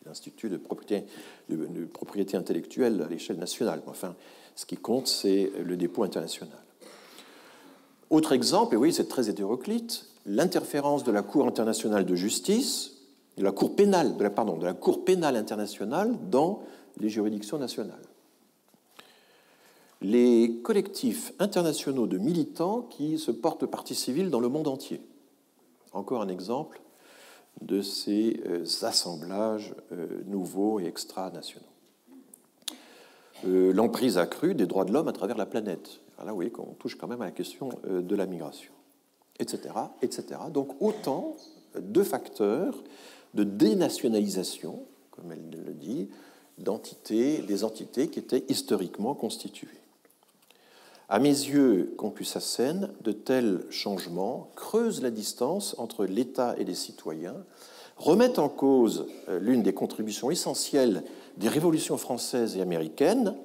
l'Institut de propriété intellectuelle à l'échelle nationale. Enfin, ce qui compte, c'est le dépôt international. Autre exemple, et oui, c'est très hétéroclite, l'interférence de la Cour internationale de justice, de la Cour pénale internationale dans les juridictions nationales. Les collectifs internationaux de militants qui se portent partie civile dans le monde entier. Encore un exemple de ces assemblages nouveaux et extra-nationaux. L'emprise accrue des droits de l'homme à travers la planète. Alors là, vous voyez qu'on touche quand même à la question de la migration, etc., etc. Donc autant de facteurs de dénationalisation, comme elle le dit, des entités qui étaient historiquement constituées. À mes yeux, conclut Sassen, de tels changements creusent la distance entre l'État et les citoyens, remettent en cause l'une des contributions essentielles des révolutions françaises et américaines,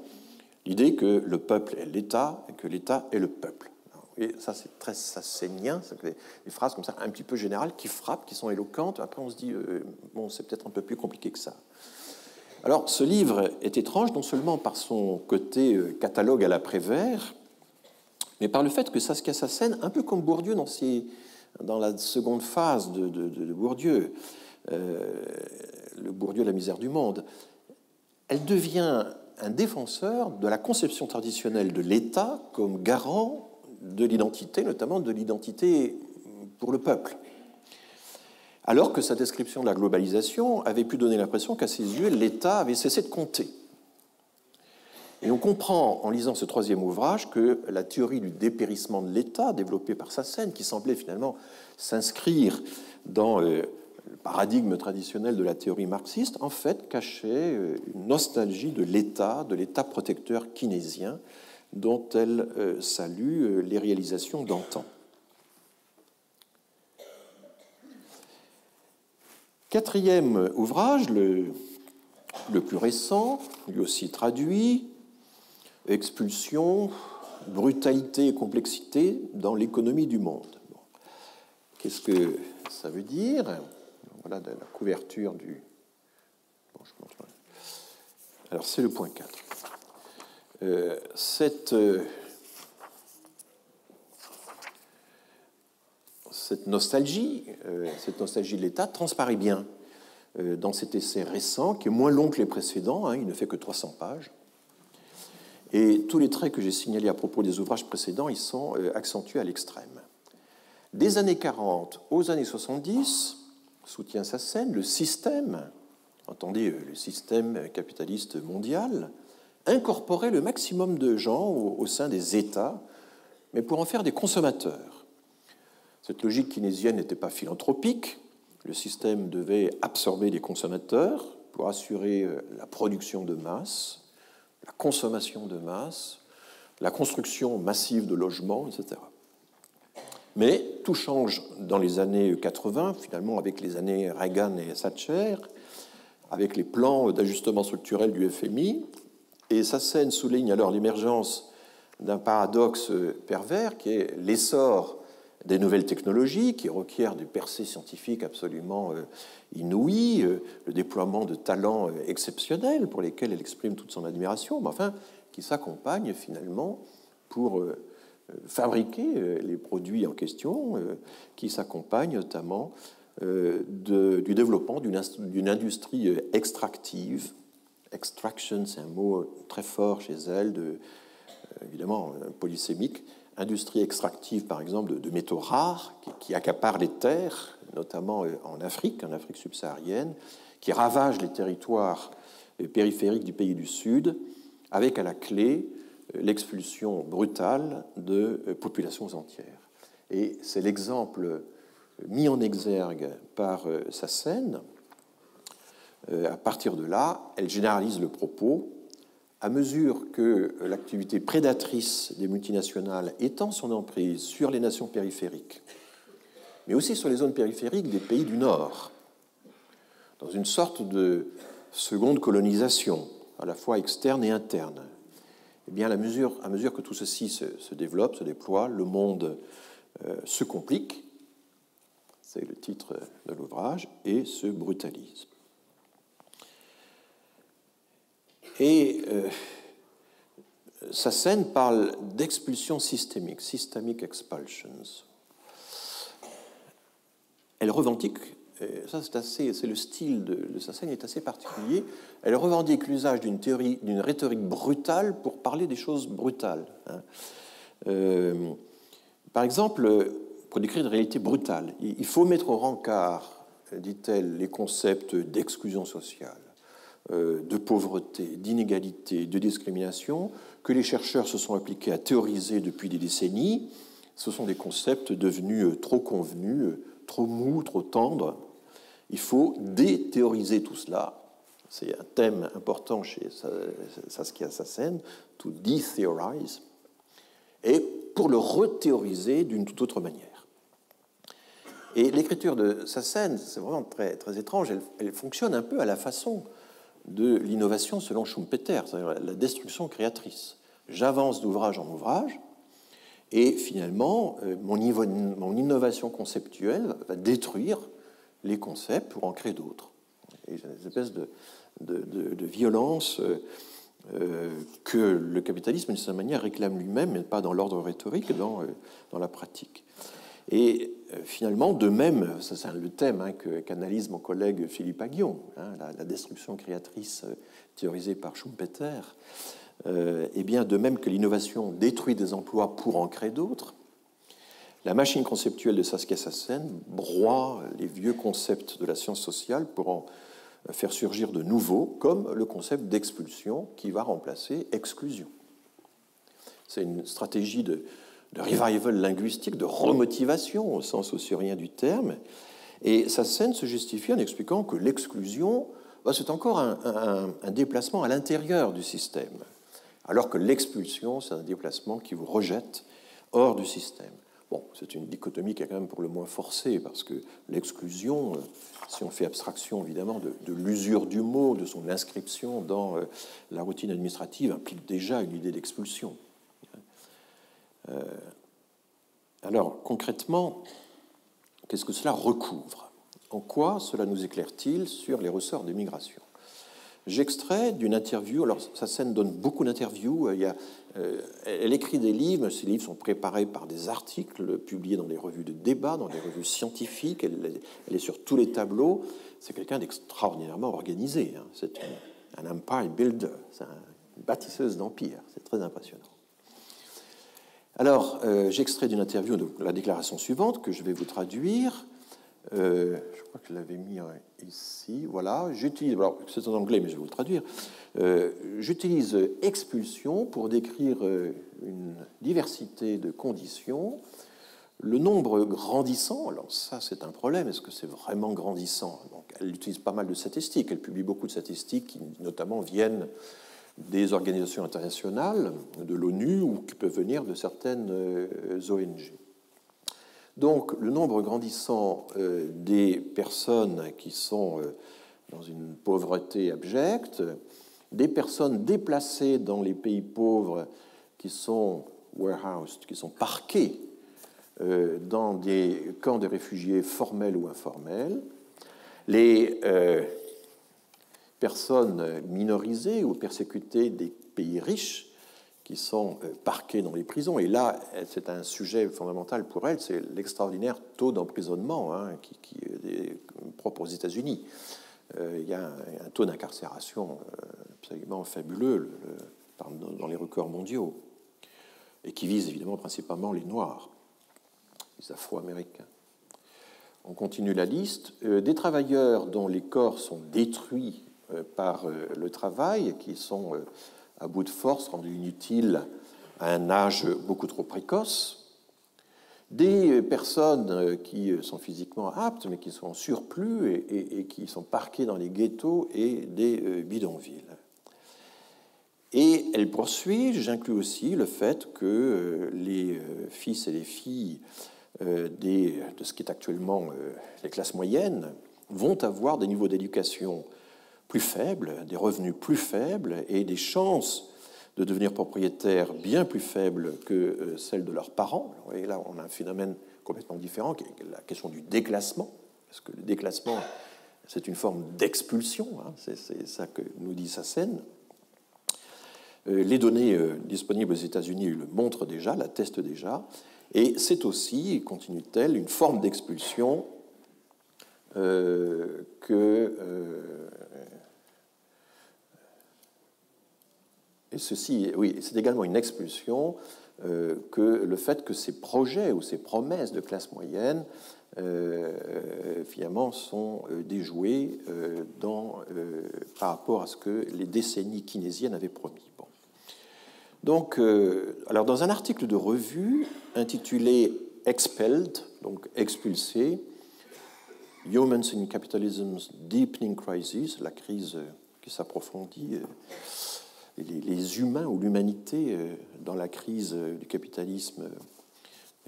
l'idée que le peuple est l'État et que l'État est le peuple. Et ça, c'est très sassénien, c'est des phrases comme ça, un petit peu générales, qui frappent, qui sont éloquentes. Après, on se dit, bon, c'est peut-être un peu plus compliqué que ça. Alors, ce livre est étrange, non seulement par son côté catalogue à la Prévert, mais par le fait que Saskia Sassen, un peu comme Bourdieu dans la seconde phase de Bourdieu, le Bourdieu, la misère du monde, elle devient un défenseur de la conception traditionnelle de l'État comme garant de l'identité, notamment de l'identité pour le peuple. Alors que sa description de la globalisation avait pu donner l'impression qu'à ses yeux, l'État avait cessé de compter. Et on comprend, en lisant ce troisième ouvrage, que la théorie du dépérissement de l'État, développée par Sassen, qui semblait finalement s'inscrire dans le paradigme traditionnel de la théorie marxiste, en fait, cachait une nostalgie de l'État protecteur keynésien, dont elle salue les réalisations d'antan. Quatrième ouvrage, le plus récent, lui aussi traduit, Expulsion, brutalité et complexité dans l'économie du monde. Bon. Qu'est-ce que ça veut dire? Voilà la couverture du... Bon, je montre. Alors, c'est le point 4. Cette nostalgie de l'État transparaît bien dans cet essai récent, qui est moins long que les précédents, hein, il ne fait que 300 pages. Et tous les traits que j'ai signalés à propos des ouvrages précédents, ils sont accentués à l'extrême. Des années 40 aux années 70, soutient Sassen, le système, entendez le système capitaliste mondial, incorporer le maximum de gens au sein des États, mais pour en faire des consommateurs. Cette logique keynésienne n'était pas philanthropique. Le système devait absorber des consommateurs pour assurer la production de masse, la consommation de masse, la construction massive de logements, etc. Mais tout change dans les années 80, finalement avec les années Reagan et Thatcher, avec les plans d'ajustement structurel du FMI, et Sassen souligne alors l'émergence d'un paradoxe pervers qui est l'essor des nouvelles technologies qui requièrent des percées scientifiques absolument inouïes, le déploiement de talents exceptionnels pour lesquels elle exprime toute son admiration, mais enfin qui s'accompagnent finalement pour fabriquer les produits en question, qui s'accompagnent notamment du développement d'une industrie extractive. Extraction, c'est un mot très fort chez elle, évidemment polysémique. Industrie extractive, par exemple, de métaux rares qui accaparent les terres, notamment en Afrique subsaharienne, qui ravage les territoires périphériques du pays du Sud, avec à la clé l'expulsion brutale de populations entières. Et c'est l'exemple mis en exergue par Sassen. À partir de là, elle généralise le propos. À mesure que l'activité prédatrice des multinationales étend son emprise sur les nations périphériques, mais aussi sur les zones périphériques des pays du Nord, dans une sorte de seconde colonisation, à la fois externe et interne, eh bien, à mesure que tout ceci se développe, se déploie, le monde se complique, c'est le titre de l'ouvrage, et se brutalise. Et Sassen parle d'expulsion systémique, systemic expulsions. Elle revendique, ça c'est le style de Sassen est assez particulier, elle revendique l'usage d'une rhétorique brutale pour parler des choses brutales. Par exemple, pour décrire une réalité brutale, il faut mettre au rencard, dit-elle, les concepts d'exclusion sociale, de pauvreté, d'inégalité, de discrimination, que les chercheurs se sont appliqués à théoriser depuis des décennies. Ce sont des concepts devenus trop convenus, trop mous, trop tendres. Il faut déthéoriser tout cela. C'est un thème important chez Saskia Sassen, to detheorize, et pour le rethéoriser d'une toute autre manière. Et l'écriture de Sassen, c'est vraiment très, très étrange, elle fonctionne un peu à la façon de l'innovation selon Schumpeter, c'est-à-dire la destruction créatrice. J'avance d'ouvrage en ouvrage, et finalement, mon innovation conceptuelle va détruire les concepts pour en créer d'autres. Et une espèce de violence que le capitalisme, d'une certaine manière, réclame lui-même, mais pas dans l'ordre rhétorique, dans la pratique. Et finalement, de même, ça c'est le thème qu'analyse mon collègue Philippe Aghion, la destruction créatrice théorisée par Schumpeter, et bien de même que l'innovation détruit des emplois pour en créer d'autres, la machine conceptuelle de Saskia Sassen broie les vieux concepts de la science sociale pour en faire surgir de nouveaux, comme le concept d'expulsion qui va remplacer exclusion. C'est une stratégie de revival linguistique, de remotivation au sens haussérien du terme. Et Sassen se justifie en expliquant que l'exclusion, c'est encore un déplacement à l'intérieur du système, alors que l'expulsion, c'est un déplacement qui vous rejette hors du système. Bon, c'est une dichotomie qui est quand même pour le moins forcée, parce que l'exclusion, si on fait abstraction évidemment de l'usure du mot, de son inscription dans la routine administrative, implique déjà une idée d'expulsion. Alors, concrètement, qu'est-ce que cela recouvre? En quoi cela nous éclaire-t-il sur les ressorts des migrations? J'extrais d'une interview, alors Sassen donne beaucoup d'interviews, elle écrit des livres, ces livres sont préparés par des articles publiés dans des revues de débat, dans des revues scientifiques, elle est sur tous les tableaux, c'est quelqu'un d'extraordinairement organisé, c'est un empire builder, c'est une bâtisseuse d'empire, c'est très impressionnant. Alors, j'extrais d'une interview de la déclaration suivante, que je vais vous traduire. Je crois que je l'avais mis ici. Voilà, j'utilise, alors c'est en anglais, mais je vais vous le traduire. J'utilise expulsion pour décrire une diversité de conditions. Le nombre grandissant, alors ça c'est un problème, est-ce que c'est vraiment grandissant? Donc, elle utilise pas mal de statistiques, elle publie beaucoup de statistiques qui notamment viennent des organisations internationales, de l'ONU, ou qui peuvent venir de certaines ONG. Donc le nombre grandissant des personnes qui sont dans une pauvreté abjecte, des personnes déplacées dans les pays pauvres qui sont warehoused, qui sont parquées dans des camps de réfugiés formels ou informels, les personnes minorisées ou persécutées des pays riches qui sont parquées dans les prisons. Et là, c'est un sujet fondamental pour elle, c'est l'extraordinaire taux d'emprisonnement qui est propre aux États-Unis. Il y a un taux d'incarcération absolument fabuleux dans les records mondiaux, et qui vise évidemment principalement les Noirs, les Afro-Américains. On continue la liste. Des travailleurs dont les corps sont détruits par le travail, qui sont à bout de force, rendus inutiles à un âge beaucoup trop précoce. Des personnes qui sont physiquement aptes, mais qui sont en surplus et qui sont parquées dans les ghettos et des bidonvilles. Et elle poursuit, j'inclus aussi le fait que les fils et les filles de ce qui est actuellement les classes moyennes vont avoir des niveaux d'éducation plus faibles, des revenus plus faibles et des chances de devenir propriétaires bien plus faibles que celles de leurs parents. Et là, on a un phénomène complètement différent, qui est la question du déclassement, parce que le déclassement, c'est une forme d'expulsion, c'est ça que nous dit Sassen. Les données disponibles aux États-Unis le montrent déjà, l'attestent déjà, et c'est aussi, continue-t-elle, une forme d'expulsion et ceci, oui, c'est également une expulsion que le fait que ces projets ou ces promesses de classe moyenne finalement sont déjouées par rapport à ce que les décennies keynésiennes avaient promis. Bon. Donc, alors dans un article de revue intitulé Expelled, donc expulsé, Humans in Capitalism's Deepening Crisis, la crise qui s'approfondit, les humains ou l'humanité dans la crise du capitalisme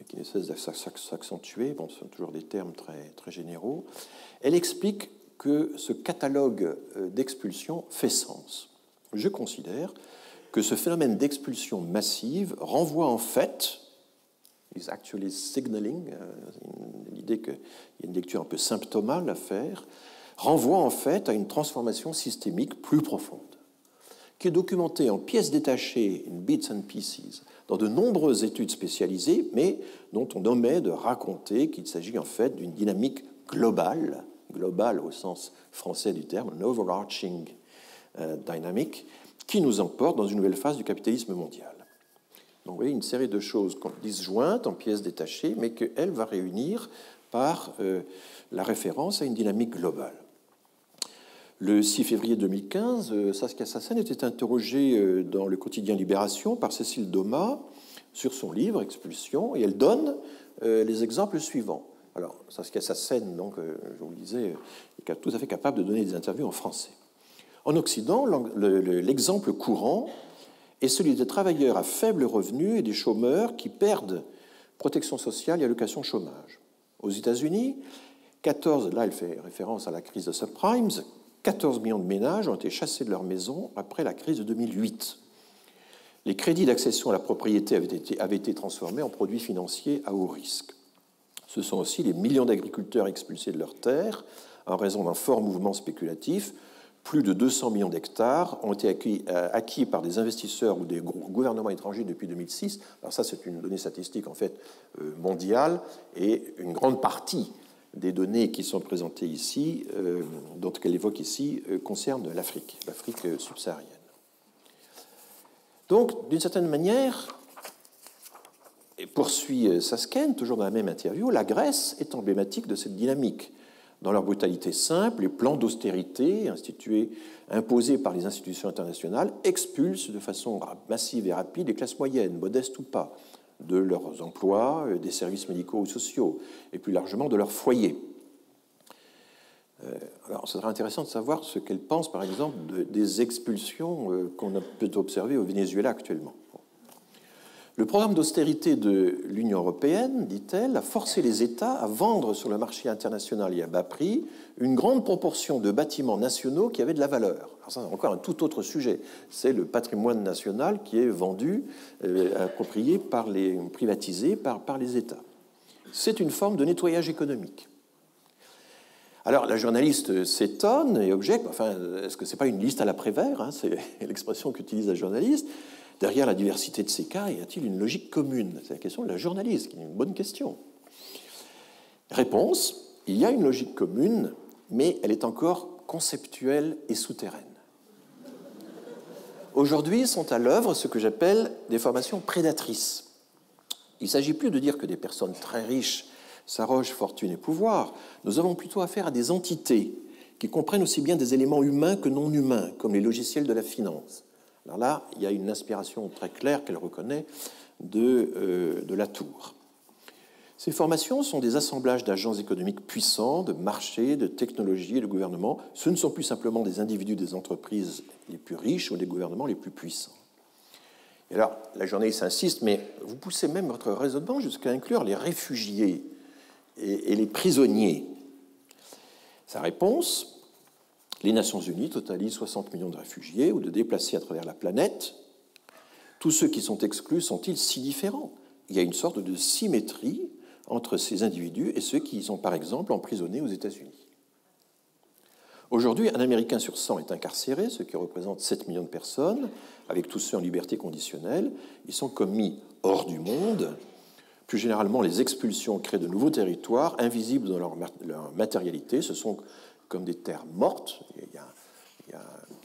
qui ne cesse de s'accentuer, bon, ce sont toujours des termes très, très généraux, elle explique que ce catalogue d'expulsion fait sens. Je considère que ce phénomène d'expulsion massive renvoie en fait, is actually signaling, l'idée qu'il y a une lecture un peu symptomale à faire, renvoie en fait à une transformation systémique plus profonde, qui est documentée en pièces détachées, in bits and pieces, dans de nombreuses études spécialisées, mais dont on omet de raconter qu'il s'agit en fait d'une dynamique globale au sens français du terme, an overarching dynamic, qui nous emporte dans une nouvelle phase du capitalisme mondial. Donc vous voyez une série de choses disjointes en pièces détachées, mais qu'elle va réunir par la référence à une dynamique globale. Le 6 février 2015, Saskia Sassen était interrogée dans le quotidien Libération par Cécile Domas sur son livre Expulsion, et elle donne les exemples suivants. Alors, Saskia Sassen, donc, je vous le disais, est tout à fait capable de donner des interviews en français. En Occident, l'exemple courant est celui des travailleurs à faible revenu et des chômeurs qui perdent protection sociale et allocation chômage. Aux États-Unis, là elle fait référence à la crise de subprimes, 14 millions de ménages ont été chassés de leur maison après la crise de 2008. Les crédits d'accession à la propriété avaient été transformés en produits financiers à haut risque. Ce sont aussi les millions d'agriculteurs expulsés de leurs terres en raison d'un fort mouvement spéculatif. Plus de 200 millions d'hectares ont été acquis par des investisseurs ou des gouvernements étrangers depuis 2006. Alors ça, c'est une donnée statistique en fait mondiale, et une grande partie des données qui sont présentées ici, dont qu'elle évoque ici, concernent l'Afrique subsaharienne. Donc, d'une certaine manière, poursuit Sasken, toujours dans la même interview, la Grèce est emblématique de cette dynamique. Dans leur brutalité simple, les plans d'austérité imposés par les institutions internationales expulsent de façon massive et rapide les classes moyennes, modestes ou pas, de leurs emplois, des services médicaux ou sociaux, et plus largement de leurs foyers. Alors, ce serait intéressant de savoir ce qu'elle pense, par exemple, des expulsions qu'on a pu observer au Venezuela actuellement. Le programme d'austérité de l'Union européenne, dit-elle, a forcé les États à vendre sur le marché international et à bas prix une grande proportion de bâtiments nationaux qui avaient de la valeur. Alors ça, c'est encore un tout autre sujet. C'est le patrimoine national qui est vendu, approprié privatisé par les États. C'est une forme de nettoyage économique. Alors, la journaliste s'étonne et objecte, enfin, est-ce que ce n'est pas une liste à la Prévert, hein, c'est l'expression qu'utilise la journaliste. Derrière la diversité de ces cas, y a-t-il une logique commune? C'est la question de la journaliste, qui est une bonne question. Réponse, il y a une logique commune, mais elle est encore conceptuelle et souterraine. Aujourd'hui sont à l'œuvre ce que j'appelle des formations prédatrices. Il ne s'agit plus de dire que des personnes très riches s'arrogent fortune et pouvoir. Nous avons plutôt affaire à des entités qui comprennent aussi bien des éléments humains que non humains, comme les logiciels de la finance. Alors là, il y a une inspiration très claire qu'elle reconnaît de Latour. Ces formations sont des assemblages d'agents économiques puissants, de marchés, de technologies et de gouvernements. Ce ne sont plus simplement des individus des entreprises les plus riches ou des gouvernements les plus puissants. Et alors, la journaliste insiste, mais vous poussez même votre raisonnement jusqu'à inclure les réfugiés et les prisonniers. Sa réponse, les Nations Unies totalisent 60 millions de réfugiés ou de déplacés à travers la planète. Tous ceux qui sont exclus sont-ils si différents? Il y a une sorte de symétrie entre ces individus et ceux qui sont, par exemple, emprisonnés aux États-Unis. Aujourd'hui, un Américain sur 100 est incarcéré, ce qui représente 7 millions de personnes, avec tous ceux en liberté conditionnelle. Ils sont commis hors du monde. Plus généralement, les expulsions créent de nouveaux territoires, invisibles dans leur matérialité. Ce sont comme des terres mortes.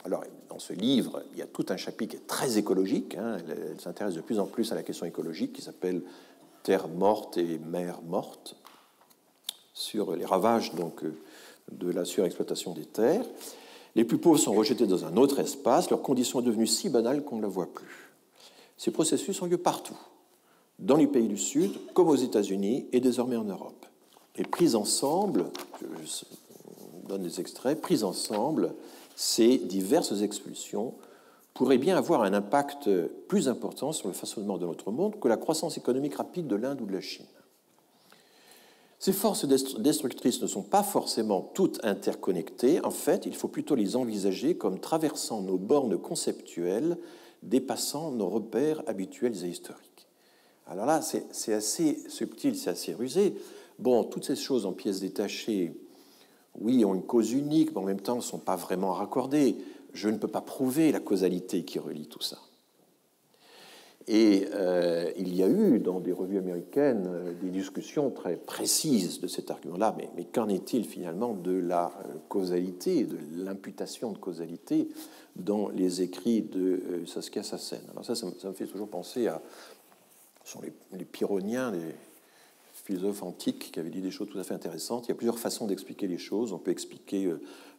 Alors, dans ce livre, il y a tout un chapitre qui est très écologique. Elle s'intéresse de plus en plus à la question écologique qui s'appelle « Terre morte et mer morte » sur les ravages donc, de la surexploitation des terres. Les plus pauvres sont rejetés dans un autre espace. Leur condition est devenue si banale qu'on ne la voit plus. Ces processus ont lieu partout, dans les pays du Sud, comme aux États-Unis et désormais en Europe. Et pris ensemble, je donne des extraits, pris ensemble, ces diverses expulsions pourraient bien avoir un impact plus important sur le façonnement de notre monde que la croissance économique rapide de l'Inde ou de la Chine. Ces forces destructrices ne sont pas forcément toutes interconnectées. En fait, il faut plutôt les envisager comme traversant nos bornes conceptuelles, dépassant nos repères habituels et historiques. Alors là, c'est assez subtil, c'est assez rusé. Bon, toutes ces choses en pièces détachées, oui, ont une cause unique, mais en même temps ne sont pas vraiment raccordées. Je ne peux pas prouver la causalité qui relie tout ça. Et il y a eu, dans des revues américaines, des discussions très précises de cet argument-là. Mais qu'en est-il finalement de la causalité, de l'imputation de causalité dans les écrits de Saskia Sassen? Alors ça me fait toujours penser à... Ce sont les Pyrrhoniens, les philosophes antiques qui avaient dit des choses tout à fait intéressantes. Il y a plusieurs façons d'expliquer les choses. On peut expliquer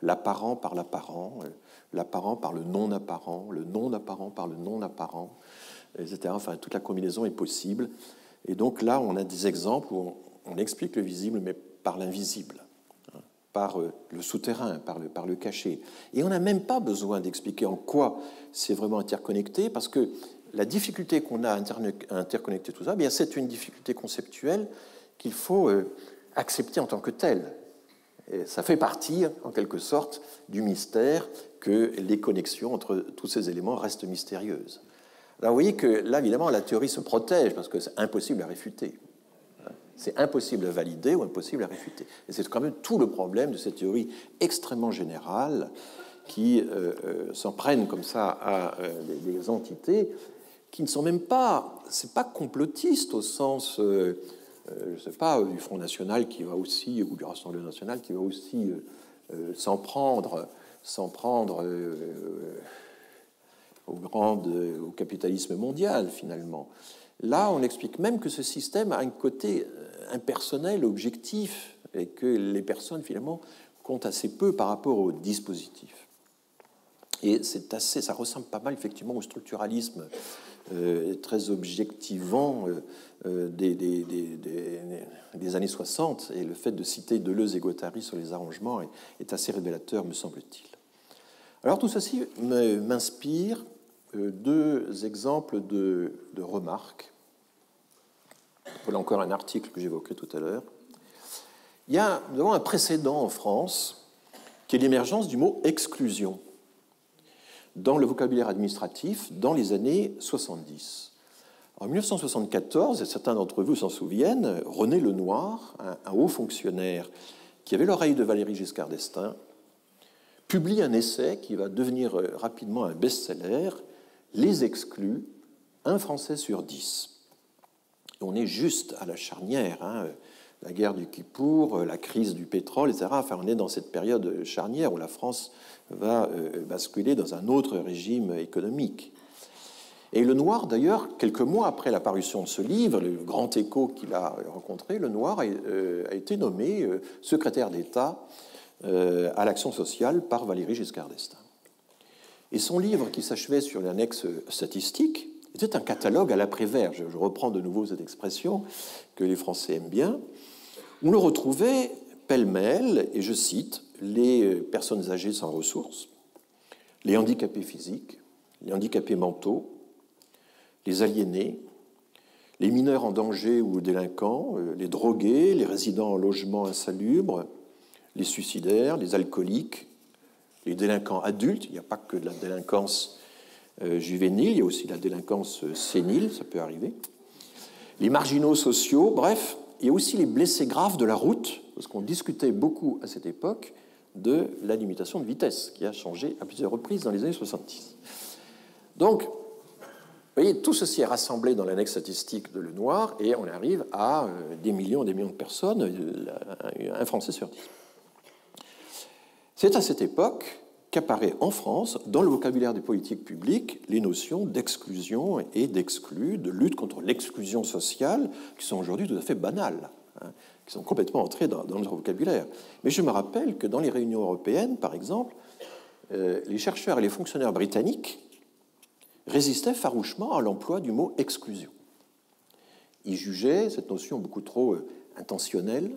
l'apparent par l'apparent par le non-apparent, le non-apparent par le non-apparent, etc. Enfin, toute la combinaison est possible. Et donc là, on a des exemples où on explique le visible, mais par l'invisible, par le souterrain, par le caché. Et on n'a même pas besoin d'expliquer en quoi c'est vraiment interconnecté, parce que la difficulté qu'on a à interconnecter tout ça, bien, c'est une difficulté conceptuelle qu'il faut accepter en tant que telle. Et ça fait partie, en quelque sorte, du mystère que les connexions entre tous ces éléments restent mystérieuses. Alors vous voyez que là, évidemment, la théorie se protège parce que c'est impossible à réfuter. C'est impossible à valider ou impossible à réfuter. Et c'est quand même tout le problème de cette théorie extrêmement générale qui s'en prennent comme ça à des entités qui ne sont même pas, c'est pas complotiste au sens, je ne sais pas, du Front National qui va aussi, ou du Rassemblement National qui va aussi s'en prendre au capitalisme mondial, finalement. Là, on explique même que ce système a un côté impersonnel, objectif, et que les personnes, finalement, comptent assez peu par rapport au dispositif. Et ça ressemble pas mal, effectivement, au structuralisme très objectivant des années 60, et le fait de citer Deleuze et Guattari sur les arrangements est assez révélateur, me semble-t-il. Alors, tout ceci m'inspire deux exemples de remarques. Voilà encore un article que j'évoquais tout à l'heure. Nous avons un précédent en France qui est l'émergence du mot exclusion dans le vocabulaire administratif dans les années 70. En 1974, et certains d'entre vous s'en souviennent, René Lenoir, un haut fonctionnaire qui avait l'oreille de Valéry Giscard d'Estaing, publie un essai qui va devenir rapidement un best-seller, Les exclus, un Français sur 10. On est juste à la charnière, la guerre du Kippour, la crise du pétrole, etc. Enfin, on est dans cette période charnière où la France va basculer dans un autre régime économique. Et Lenoir, d'ailleurs, quelques mois après la parution de ce livre, le grand écho qu'il a rencontré, Lenoir a été nommé secrétaire d'État à l'action sociale par Valéry Giscard d'Estaing. Et son livre, qui s'achevait sur l'annexe statistique, était un catalogue à l'après-vert. Je reprends de nouveau cette expression que les Français aiment bien. On le retrouvait pêle-mêle, et je cite, les personnes âgées sans ressources, les handicapés physiques, les handicapés mentaux, les aliénés, les mineurs en danger ou délinquants, les drogués, les résidents en logement insalubre, les suicidaires, les alcooliques, les délinquants adultes. Il n'y a pas que de la délinquance juvénile, il y a aussi la délinquance sénile, ça peut arriver. Les marginaux sociaux, bref, il y a aussi les blessés graves de la route, parce qu'on discutait beaucoup à cette époque de la limitation de vitesse, qui a changé à plusieurs reprises dans les années 70. Donc, vous voyez, tout ceci est rassemblé dans l'annexe statistique de Lenoir, et on arrive à des millions de personnes, un Français sur 10. C'est à cette époque qu'apparaît en France, dans le vocabulaire des politiques publiques, les notions d'exclusion et d'exclus, de lutte contre l'exclusion sociale, qui sont aujourd'hui tout à fait banales, qui sont complètement entrées dans notre vocabulaire. Mais je me rappelle que dans les réunions européennes, par exemple, les chercheurs et les fonctionnaires britanniques résistaient farouchement à l'emploi du mot exclusion. Ils jugeaient cette notion beaucoup trop intentionnelle,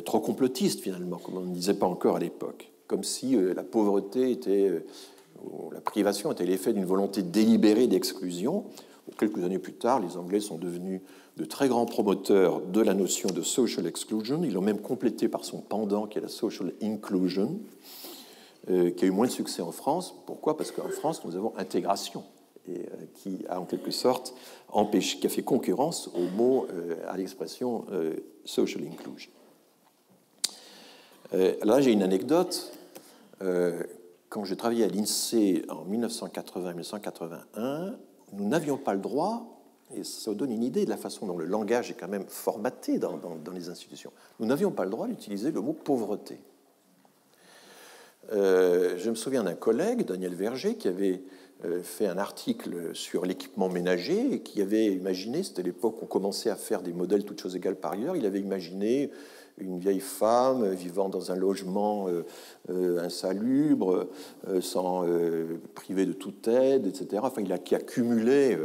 trop complotiste finalement, comme on ne disait pas encore à l'époque, comme si la pauvreté était, ou la privation était l'effet d'une volonté délibérée d'exclusion. Quelques années plus tard, les Anglais sont devenus de très grands promoteurs de la notion de social exclusion. Ils l'ont même complété par son pendant, qui est la social inclusion, qui a eu moins de succès en France. Pourquoi ? Parce qu'en France, nous avons intégration, et qui a en quelque sorte empêché, qui a fait concurrence au mot, à l'expression social inclusion. Là, j'ai une anecdote. Quand j'ai travaillé à l'INSEE en 1980-1981, nous n'avions pas le droit, et ça vous donne une idée de la façon dont le langage est quand même formaté dans les institutions, nous n'avions pas le droit d'utiliser le mot pauvreté. Je me souviens d'un collègue, Daniel Verger, qui avait fait un article sur l'équipement ménager et qui avait imaginé, c'était l'époque où on commençait à faire des modèles toutes choses égales par ailleurs, il avait imaginé une vieille femme vivant dans un logement insalubre, privée de toute aide, etc. Enfin, qui accumulait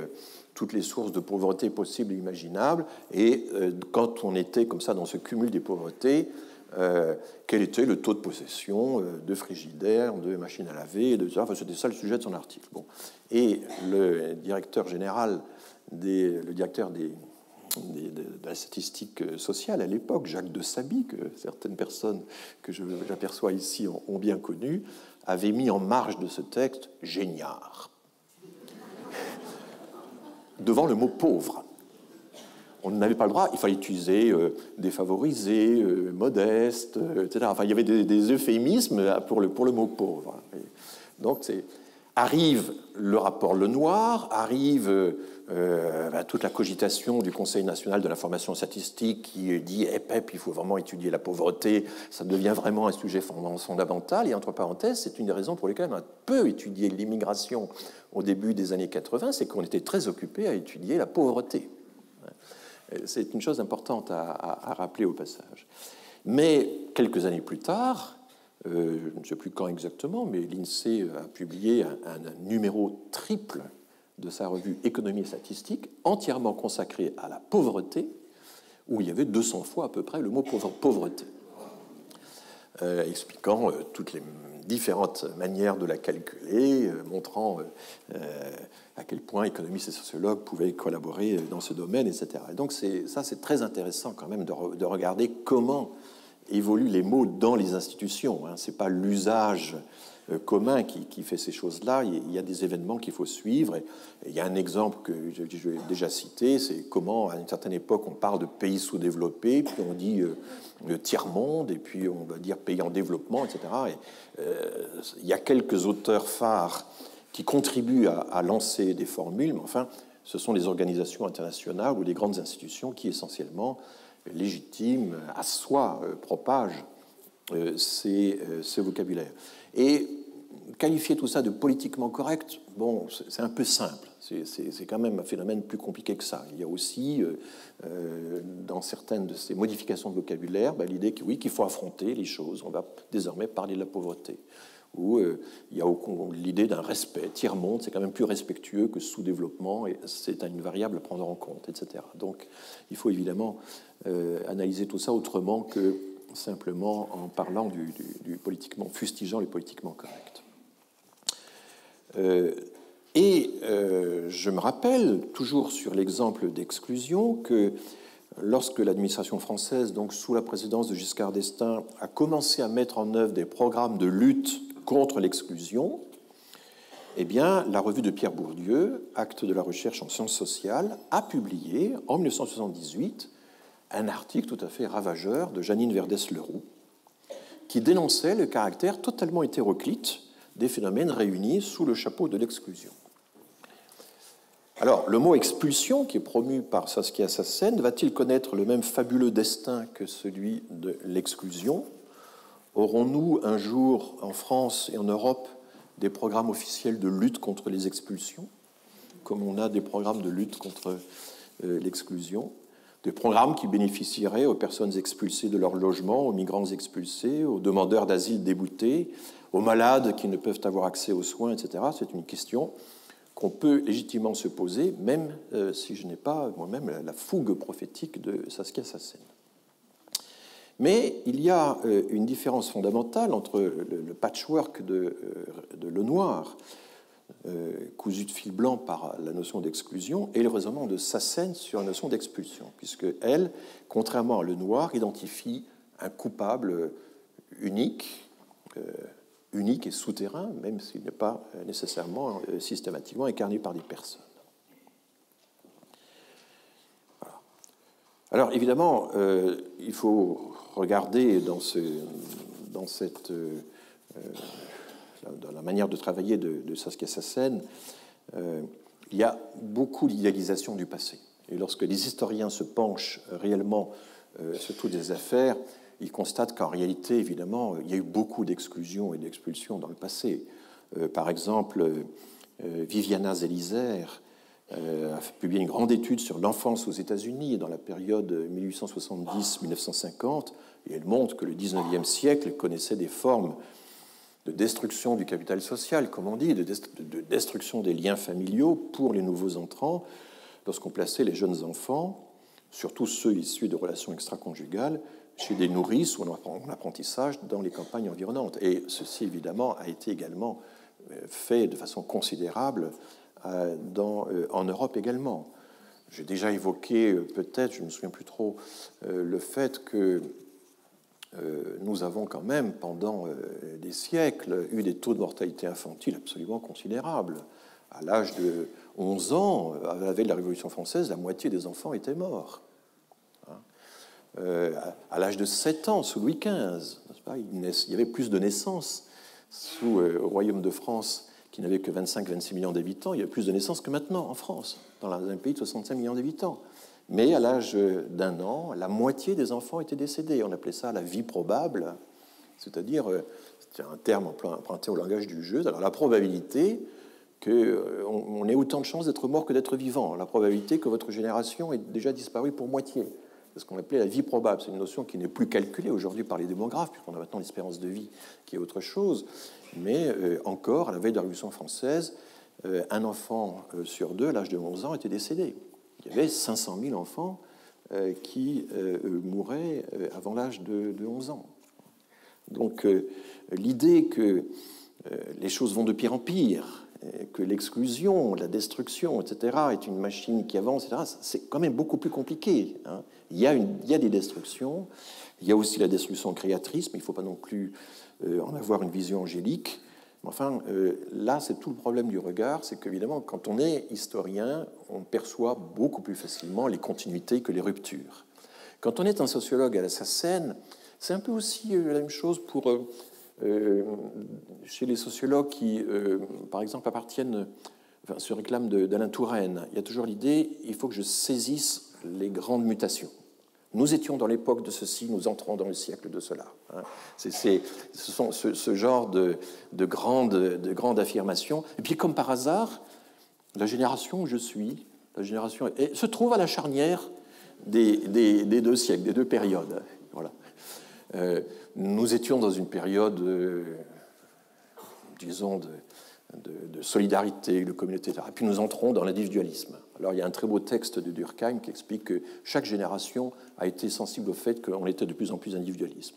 toutes les sources de pauvreté possibles et imaginables. Et quand on était comme ça dans ce cumul des pauvretés, quel était le taux de possession de frigidaires, de machines à laver, etc. Enfin, c'était ça le sujet de son article. Bon. Et le directeur général, de la statistique sociale à l'époque, Jacques de Saby, que certaines personnes que j'aperçois ici ont bien connu, avait mis en marge de ce texte « géniard » devant le mot « pauvre ». On n'avait pas le droit, il fallait utiliser défavorisé, modeste, etc. Enfin, il y avait des euphémismes pour le mot « pauvre ». Donc, Arrive le rapport Lenoir, arrive toute la cogitation du Conseil national de l'information statistique qui dit il faut vraiment étudier la pauvreté, ça devient vraiment un sujet fondamental. Et entre parenthèses, c'est une des raisons pour lesquelles on a peu étudié l'immigration au début des années 80, c'est qu'on était très occupé à étudier la pauvreté. C'est une chose importante à rappeler au passage. Mais quelques années plus tard, je ne sais plus quand exactement, mais l'INSEE a publié un numéro triple de sa revue Économie et statistique, entièrement consacré à la pauvreté, où il y avait 200 fois à peu près le mot pauvreté, expliquant toutes les différentes manières de la calculer, montrant à quel point économistes et sociologues pouvaient collaborer dans ce domaine, etc. Et donc c'est très intéressant quand même de regarder comment évoluent les mots dans les institutions. Ce n'est pas l'usage commun qui fait ces choses-là. Il y a des événements qu'il faut suivre. Et il y a un exemple que j'ai déjà cité, c'est comment, à une certaine époque, on parle de pays sous-développés, puis on dit tiers-monde, et puis on va dire pays en développement, etc. Et, il y a quelques auteurs phares qui contribuent à lancer des formules, mais enfin, ce sont les organisations internationales ou les grandes institutions qui, essentiellement, légitiment, assoient, propagent ces vocabulaires. Et qualifier tout ça de politiquement correct, bon, c'est un peu simple. C'est quand même un phénomène plus compliqué que ça. Il y a aussi, dans certaines de ces modifications de vocabulaire, l'idée que oui, qu'il faut affronter les choses. On va désormais parler de la pauvreté. Ou il y a l'idée d'un respect. Tiers-monde, c'est quand même plus respectueux que sous-développement, et c'est une variable à prendre en compte, etc. Donc, il faut évidemment analyser tout ça autrement que simplement en parlant du politiquement, fustigeant le politiquement correct. Je me rappelle, toujours sur l'exemple d'exclusion, que lorsque l'administration française, donc sous la présidence de Giscard d'Estaing, a commencé à mettre en œuvre des programmes de lutte contre l'exclusion, eh bien, la revue de Pierre Bourdieu, Actes de la recherche en sciences sociales, a publié en 1978 un article tout à fait ravageur de Jeannine Verdès-Leroux qui dénonçait le caractère totalement hétéroclite des phénomènes réunis sous le chapeau de l'exclusion. Alors, le mot expulsion, qui est promu par Saskia Sassen, va-t-il connaître le même fabuleux destin que celui de l'exclusion? Aurons-nous un jour, en France et en Europe, des programmes officiels de lutte contre les expulsions, comme on a des programmes de lutte contre l'exclusion? Des programmes qui bénéficieraient aux personnes expulsées de leur logement, aux migrants expulsés, aux demandeurs d'asile déboutés, aux malades qui ne peuvent avoir accès aux soins, etc. C'est une question qu'on peut légitimement se poser, même si je n'ai pas moi-même la fougue prophétique de Saskia Sassen. Mais il y a une différence fondamentale entre le patchwork de Lenoir, cousu de fil blanc par la notion d'exclusion, et le raisonnement de Sassen sur la notion d'expulsion, puisque elle, contrairement à Lenoir, identifie un coupable unique et souterrain, même s'il n'est pas nécessairement systématiquement incarné par des personnes. Voilà. Alors évidemment, il faut regarder dans la manière de travailler de Saskia Sassen, il y a beaucoup d'idéalisation du passé. Et lorsque les historiens se penchent réellement sur toutes les affaires, ils constatent qu'en réalité, évidemment, il y a eu beaucoup d'exclusions et d'expulsions dans le passé. Par exemple, Viviana Zelizer a publié une grande étude sur l'enfance aux États-Unis dans la période 1870-1950, et elle montre que le XIXe siècle connaissait des formes de destruction du capital social, comme on dit, de destruction des liens familiaux pour les nouveaux entrants, lorsqu'on plaçait les jeunes enfants, surtout ceux issus de relations extraconjugales, chez des nourrices ou en apprentissage dans les campagnes environnantes. Et ceci, évidemment, a été également fait de façon considérable en Europe également. J'ai déjà évoqué, peut-être, je ne me souviens plus trop, le fait que nous avons quand même, pendant des siècles, eu des taux de mortalité infantile absolument considérables. À l'âge de 11 ans, à la veille de la Révolution française, la moitié des enfants étaient morts. À l'âge de 7 ans, sous Louis XV, il y avait plus de naissances au Royaume de France qui n'avait que 25-26 millions d'habitants, il y a plus de naissances que maintenant en France, dans un pays de 65 millions d'habitants. Mais à l'âge d'1 an, la moitié des enfants étaient décédés. On appelait ça la vie probable, c'est-à-dire, c'est un terme emprunté au langage du jeu, alors la probabilité qu'on ait autant de chances d'être mort que d'être vivant, la probabilité que votre génération ait déjà disparu pour moitié. C'est ce qu'on appelait la vie probable. C'est une notion qui n'est plus calculée aujourd'hui par les démographes, puisqu'on a maintenant l'espérance de vie qui est autre chose. Mais encore, à la veille de la Révolution française, un enfant sur 2, à l'âge de 11 ans, était décédé. Il y avait 500 000 enfants qui mouraient avant l'âge de 11 ans. Donc l'idée que les choses vont de pire en pire, que l'exclusion, la destruction, etc., est une machine qui avance, etc., c'est quand même beaucoup plus compliqué. Hein. Il y a des destructions, il y a aussi la destruction créatrice, mais il ne faut pas non plus en avoir une vision angélique. Mais enfin, là, c'est tout le problème du regard, c'est qu'évidemment, quand on est historien, on perçoit beaucoup plus facilement les continuités que les ruptures. Quand on est un sociologue à la SACEN, c'est un peu aussi la même chose pour... chez les sociologues qui, par exemple, se réclament d'Alain Touraine, il y a toujours l'idée il faut que je saisisse les grandes mutations. Nous étions dans l'époque de ceci, nous entrons dans le siècle de cela. Hein. Ce sont ce genre de grandes affirmations. Et puis, comme par hasard, la génération où je suis, se trouve à la charnière des 2 siècles, des 2 périodes. Voilà. Nous étions dans une période, disons, de solidarité, de communauté, etc. Et puis nous entrons dans l'individualisme. Alors il y a un très beau texte de Durkheim qui explique que chaque génération a été sensible au fait qu'on était de plus en plus individualisme.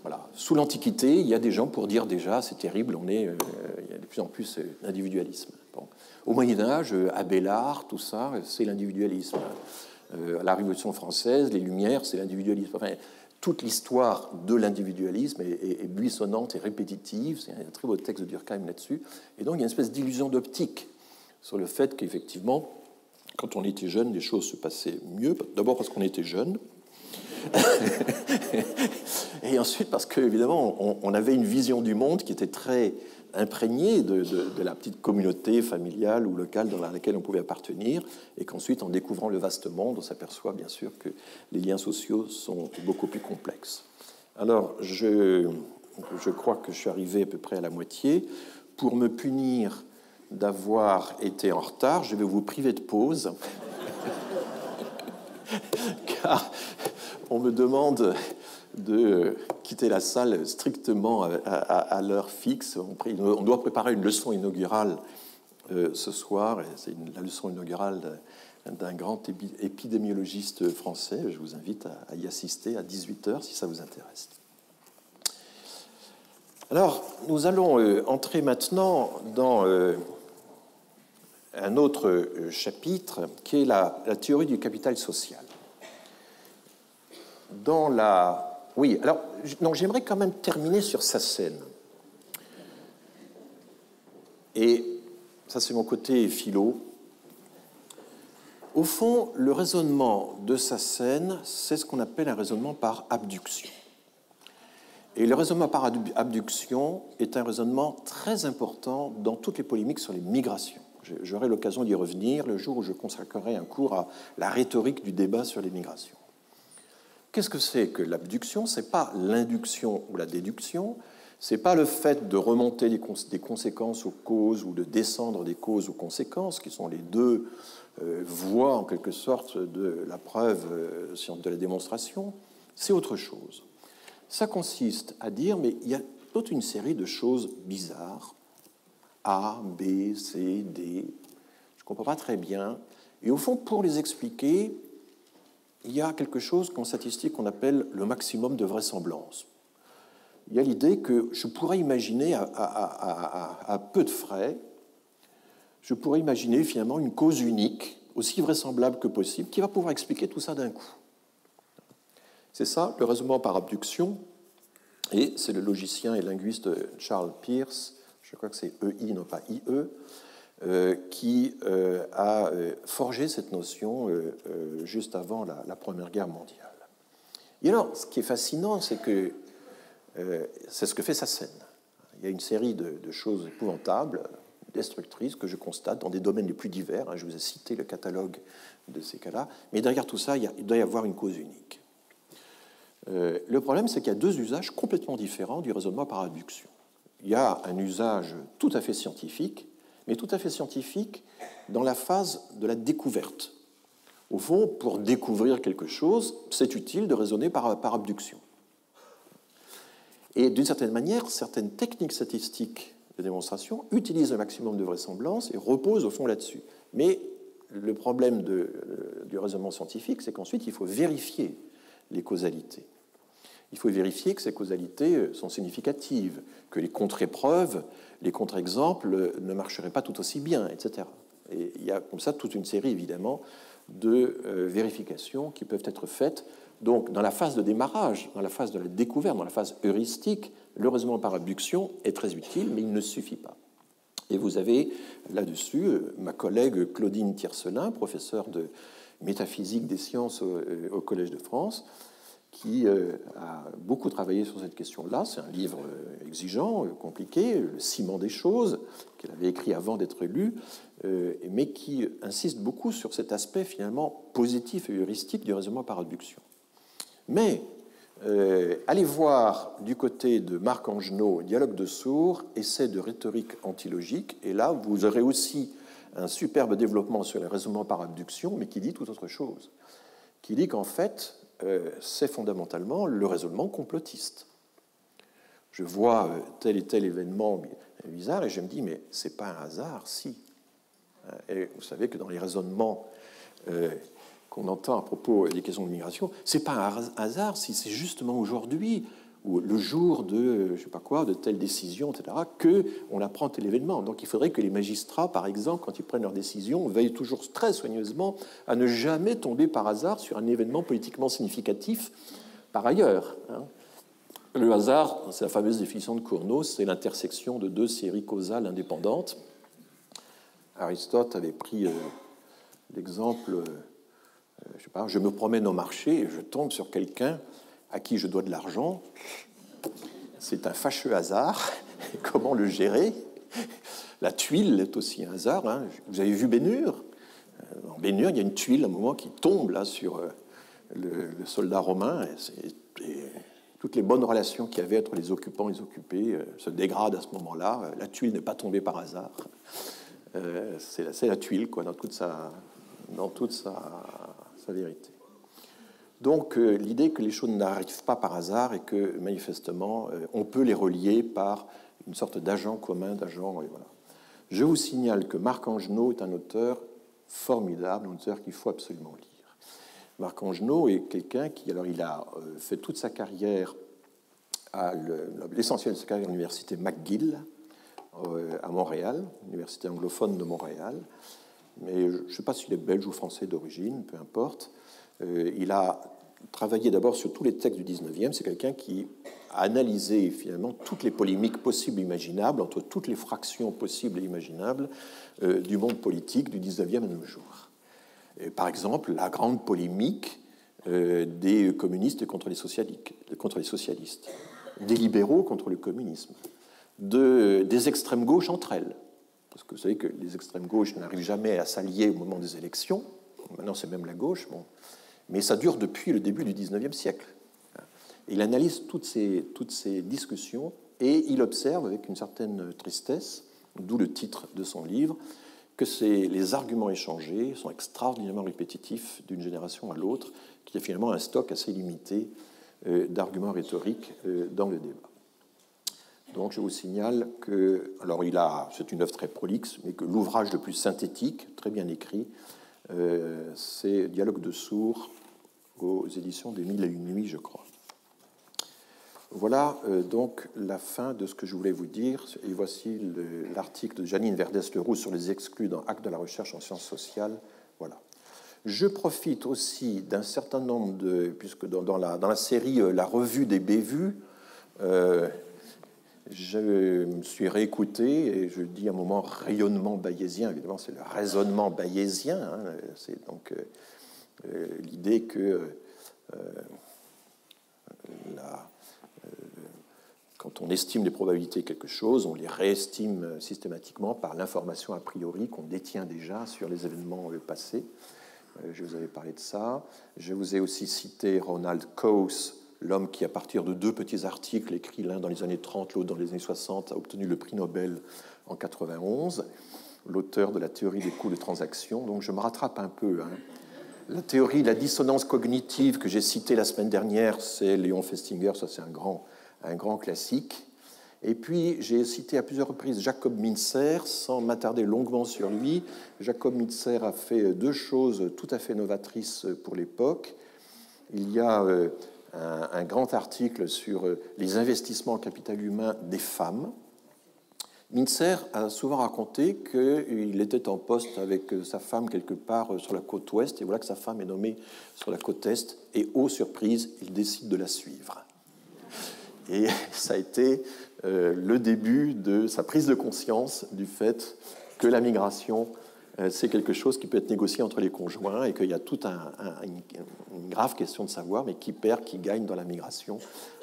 Voilà. Sous l'Antiquité, il y a des gens pour dire déjà, c'est terrible, il y a de plus en plus d'individualisme. Bon. Au Moyen-Âge, Abélard, tout ça, c'est l'individualisme. À la Révolution française, les Lumières, c'est l'individualisme. Enfin, toute l'histoire de l'individualisme est buissonnante et répétitive. C'est un très beau texte de Durkheim là-dessus. Et donc, il y a une espèce d'illusion d'optique sur le fait qu'effectivement, quand on était jeune, les choses se passaient mieux. D'abord parce qu'on était jeune. Et ensuite parce qu'évidemment, on avait une vision du monde qui était très imprégnée de la petite communauté familiale ou locale dans laquelle on pouvait appartenir, et qu'ensuite, en découvrant le vaste monde, on s'aperçoit bien sûr que les liens sociaux sont beaucoup plus complexes. Alors, je crois que je suis arrivé à peu près à la moitié. Pour me punir d'avoir été en retard, je vais vous priver de pause, car on me demande de quitter la salle strictement à l'heure fixe. On doit préparer une leçon inaugurale ce soir, et c'est la leçon inaugurale d'un grand épidémiologiste français. Je vous invite à y assister à 18h si ça vous intéresse. Alors, nous allons entrer maintenant dans un autre chapitre qui est la théorie du capital social. Oui, alors, j'aimerais quand même terminer sur SACEN. Et ça, c'est mon côté philo. Au fond, le raisonnement de SACEN, c'est ce qu'on appelle un raisonnement par abduction. Et le raisonnement par abduction est un raisonnement très important dans toutes les polémiques sur les migrations. J'aurai l'occasion d'y revenir le jour où je consacrerai un cours à la rhétorique du débat sur les migrations. Qu'est-ce que c'est que l'abduction? Ce n'est pas l'induction ou la déduction, ce n'est pas le fait de remonter des conséquences aux causes ou de descendre des causes aux conséquences, qui sont les deux voies, en quelque sorte, de la preuve, de la démonstration. C'est autre chose. Ça consiste à dire, mais il y a toute une série de choses bizarres, A, B, C, D, je ne comprends pas très bien, et au fond, pour les expliquer, il y a quelque chose qu'en statistique on appelle le maximum de vraisemblance. Il y a l'idée que je pourrais imaginer à peu de frais, je pourrais imaginer finalement une cause unique, aussi vraisemblable que possible, qui va pouvoir expliquer tout ça d'un coup. C'est ça, le raisonnement par abduction, et c'est le logicien et linguiste Charles Peirce, je crois que c'est EI, non pas IE, qui a forgé cette notion juste avant la Première Guerre mondiale. Et alors, ce qui est fascinant, c'est que c'est ce que fait SACEN. Il y a une série de choses épouvantables, destructrices, que je constate dans des domaines les plus divers. Je vous ai cité le catalogue de ces cas-là. Mais derrière tout ça, il doit y avoir une cause unique. Le problème, c'est qu'il y a deux usages complètement différents du raisonnement par abduction. Il y a un usage tout à fait scientifique, mais tout à fait scientifique dans la phase de la découverte. Au fond, pour découvrir quelque chose, c'est utile de raisonner par abduction. Et d'une certaine manière, certaines techniques statistiques de démonstration utilisent un maximum de vraisemblance et reposent au fond là-dessus. Mais le problème du raisonnement scientifique, c'est qu'ensuite, il faut vérifier les causalités. Il faut vérifier que ces causalités sont significatives, que les contre-épreuves, les contre-exemples ne marcheraient pas tout aussi bien, etc. Et il y a comme ça toute une série, évidemment, de vérifications qui peuvent être faites. Donc, dans la phase de démarrage, dans la phase de la découverte, dans la phase heuristique, le raisonnement par abduction est très utile, mais il ne suffit pas. Et vous avez là-dessus ma collègue Claudine Tiercelin, professeure de métaphysique des sciences au Collège de France, qui a beaucoup travaillé sur cette question-là. C'est un livre exigeant, compliqué, Le ciment des choses, qu'elle avait écrit avant d'être lu, mais qui insiste beaucoup sur cet aspect finalement positif et heuristique du raisonnement par abduction. Mais allez voir du côté de Marc Angenot, Dialogue de sourds, essai de rhétorique antilogique, et là vous aurez aussi un superbe développement sur le raisonnement par abduction, mais qui dit tout autre chose, qui dit qu'en fait c'est fondamentalement le raisonnement complotiste. Je vois tel et tel événement bizarre et je me dis mais c'est pas un hasard, si. Et vous savez que dans les raisonnements qu'on entend à propos des questions de migration, c'est pas un hasard si c'est justement aujourd'hui ou le jour de je sais pas quoi, de telle décision, etc., que on apprend tel événement. Donc il faudrait que les magistrats, par exemple, quand ils prennent leurs décisions, veillent toujours très soigneusement à ne jamais tomber par hasard sur un événement politiquement significatif par ailleurs. Le hasard, c'est la fameuse définition de Cournot, c'est l'intersection de deux séries causales indépendantes. Aristote avait pris l'exemple, je sais pas, je me promène au marché et je tombe sur quelqu'un à qui je dois de l'argent. C'est un fâcheux hasard. Comment le gérer? La tuile est aussi un hasard. Vous avez vu Bénure? Dans Bénure, il y a une tuile à un moment qui tombe là sur le soldat romain. Et toutes les bonnes relations qu'il y avait entre les occupants et les occupés se dégradent à ce moment-là. La tuile n'est pas tombée par hasard. C'est la tuile, quoi, dans toute sa vérité. Donc, l'idée que les choses n'arrivent pas par hasard et que, manifestement, on peut les relier par une sorte d'agent commun, d'agent... Voilà. Je vous signale que Marc Angenot est un auteur formidable, un auteur qu'il faut absolument lire. Marc Angenot est quelqu'un qui, alors, il a fait toute sa carrière, l'essentiel de sa carrière à l'université McGill, à Montréal, université anglophone de Montréal. Mais je ne sais pas s'il est belge ou français d'origine, peu importe. Il a travaillé d'abord sur tous les textes du 19e. C'est quelqu'un qui a analysé finalement toutes les polémiques possibles et imaginables entre toutes les fractions possibles et imaginables du monde politique du 19e à nos jours. Par exemple, la grande polémique des communistes contre les socialistes, des libéraux contre le communisme, des extrêmes gauches entre elles. Parce que vous savez que les extrêmes gauches n'arrivent jamais à s'allier au moment des élections. Maintenant, c'est même la gauche. Bon. Mais ça dure depuis le début du XIXe siècle. Il analyse toutes ces discussions et il observe avec une certaine tristesse, d'où le titre de son livre, que les arguments échangés sont extraordinairement répétitifs d'une génération à l'autre, qu'il y a finalement un stock assez limité d'arguments rhétoriques dans le débat. Donc je vous signale que, alors c'est une œuvre très prolixe, mais que l'ouvrage le plus synthétique, très bien écrit, c'est Dialogue de sourds aux éditions des Mille et une nuits, je crois. Voilà donc la fin de ce que je voulais vous dire. Et voici l'article de Janine Verdès-Leroux sur les exclus dans Actes de la recherche en sciences sociales. Voilà. Je profite aussi d'un certain nombre puisque dans la série La revue des bévues, je me suis réécouté et je dis un moment rayonnement bayésien. Évidemment, c'est le raisonnement bayésien. C'est donc l'idée que Quand on estime les probabilités de quelque chose, on les réestime systématiquement par l'information a priori qu'on détient déjà sur les événements passés. Je vous avais parlé de ça. Je vous ai aussi cité Ronald Coase, l'homme qui, à partir de 2 petits articles écrits l'un dans les années 30, l'autre dans les années 60, a obtenu le prix Nobel en 91, l'auteur de la théorie des coûts de transaction. Donc je me rattrape un peu. La théorie de la dissonance cognitive que j'ai citée la semaine dernière, c'est Léon Festinger, ça c'est un grand classique. Et puis, j'ai cité à plusieurs reprises Jacob Mintzer, sans m'attarder longuement sur lui. Jacob Mintzer a fait 2 choses tout à fait novatrices pour l'époque. Il y a un grand article sur les investissements en capital humain des femmes. Mintzer a souvent raconté qu'il était en poste avec sa femme quelque part sur la côte ouest, et voilà que sa femme est nommée sur la côte est, et ô surprise, il décide de la suivre. Et ça a été le début de sa prise de conscience du fait que la migration, c'est quelque chose qui peut être négocié entre les conjoints et qu'il y a toute une grave question de savoir, mais qui perd, qui gagne dans la migration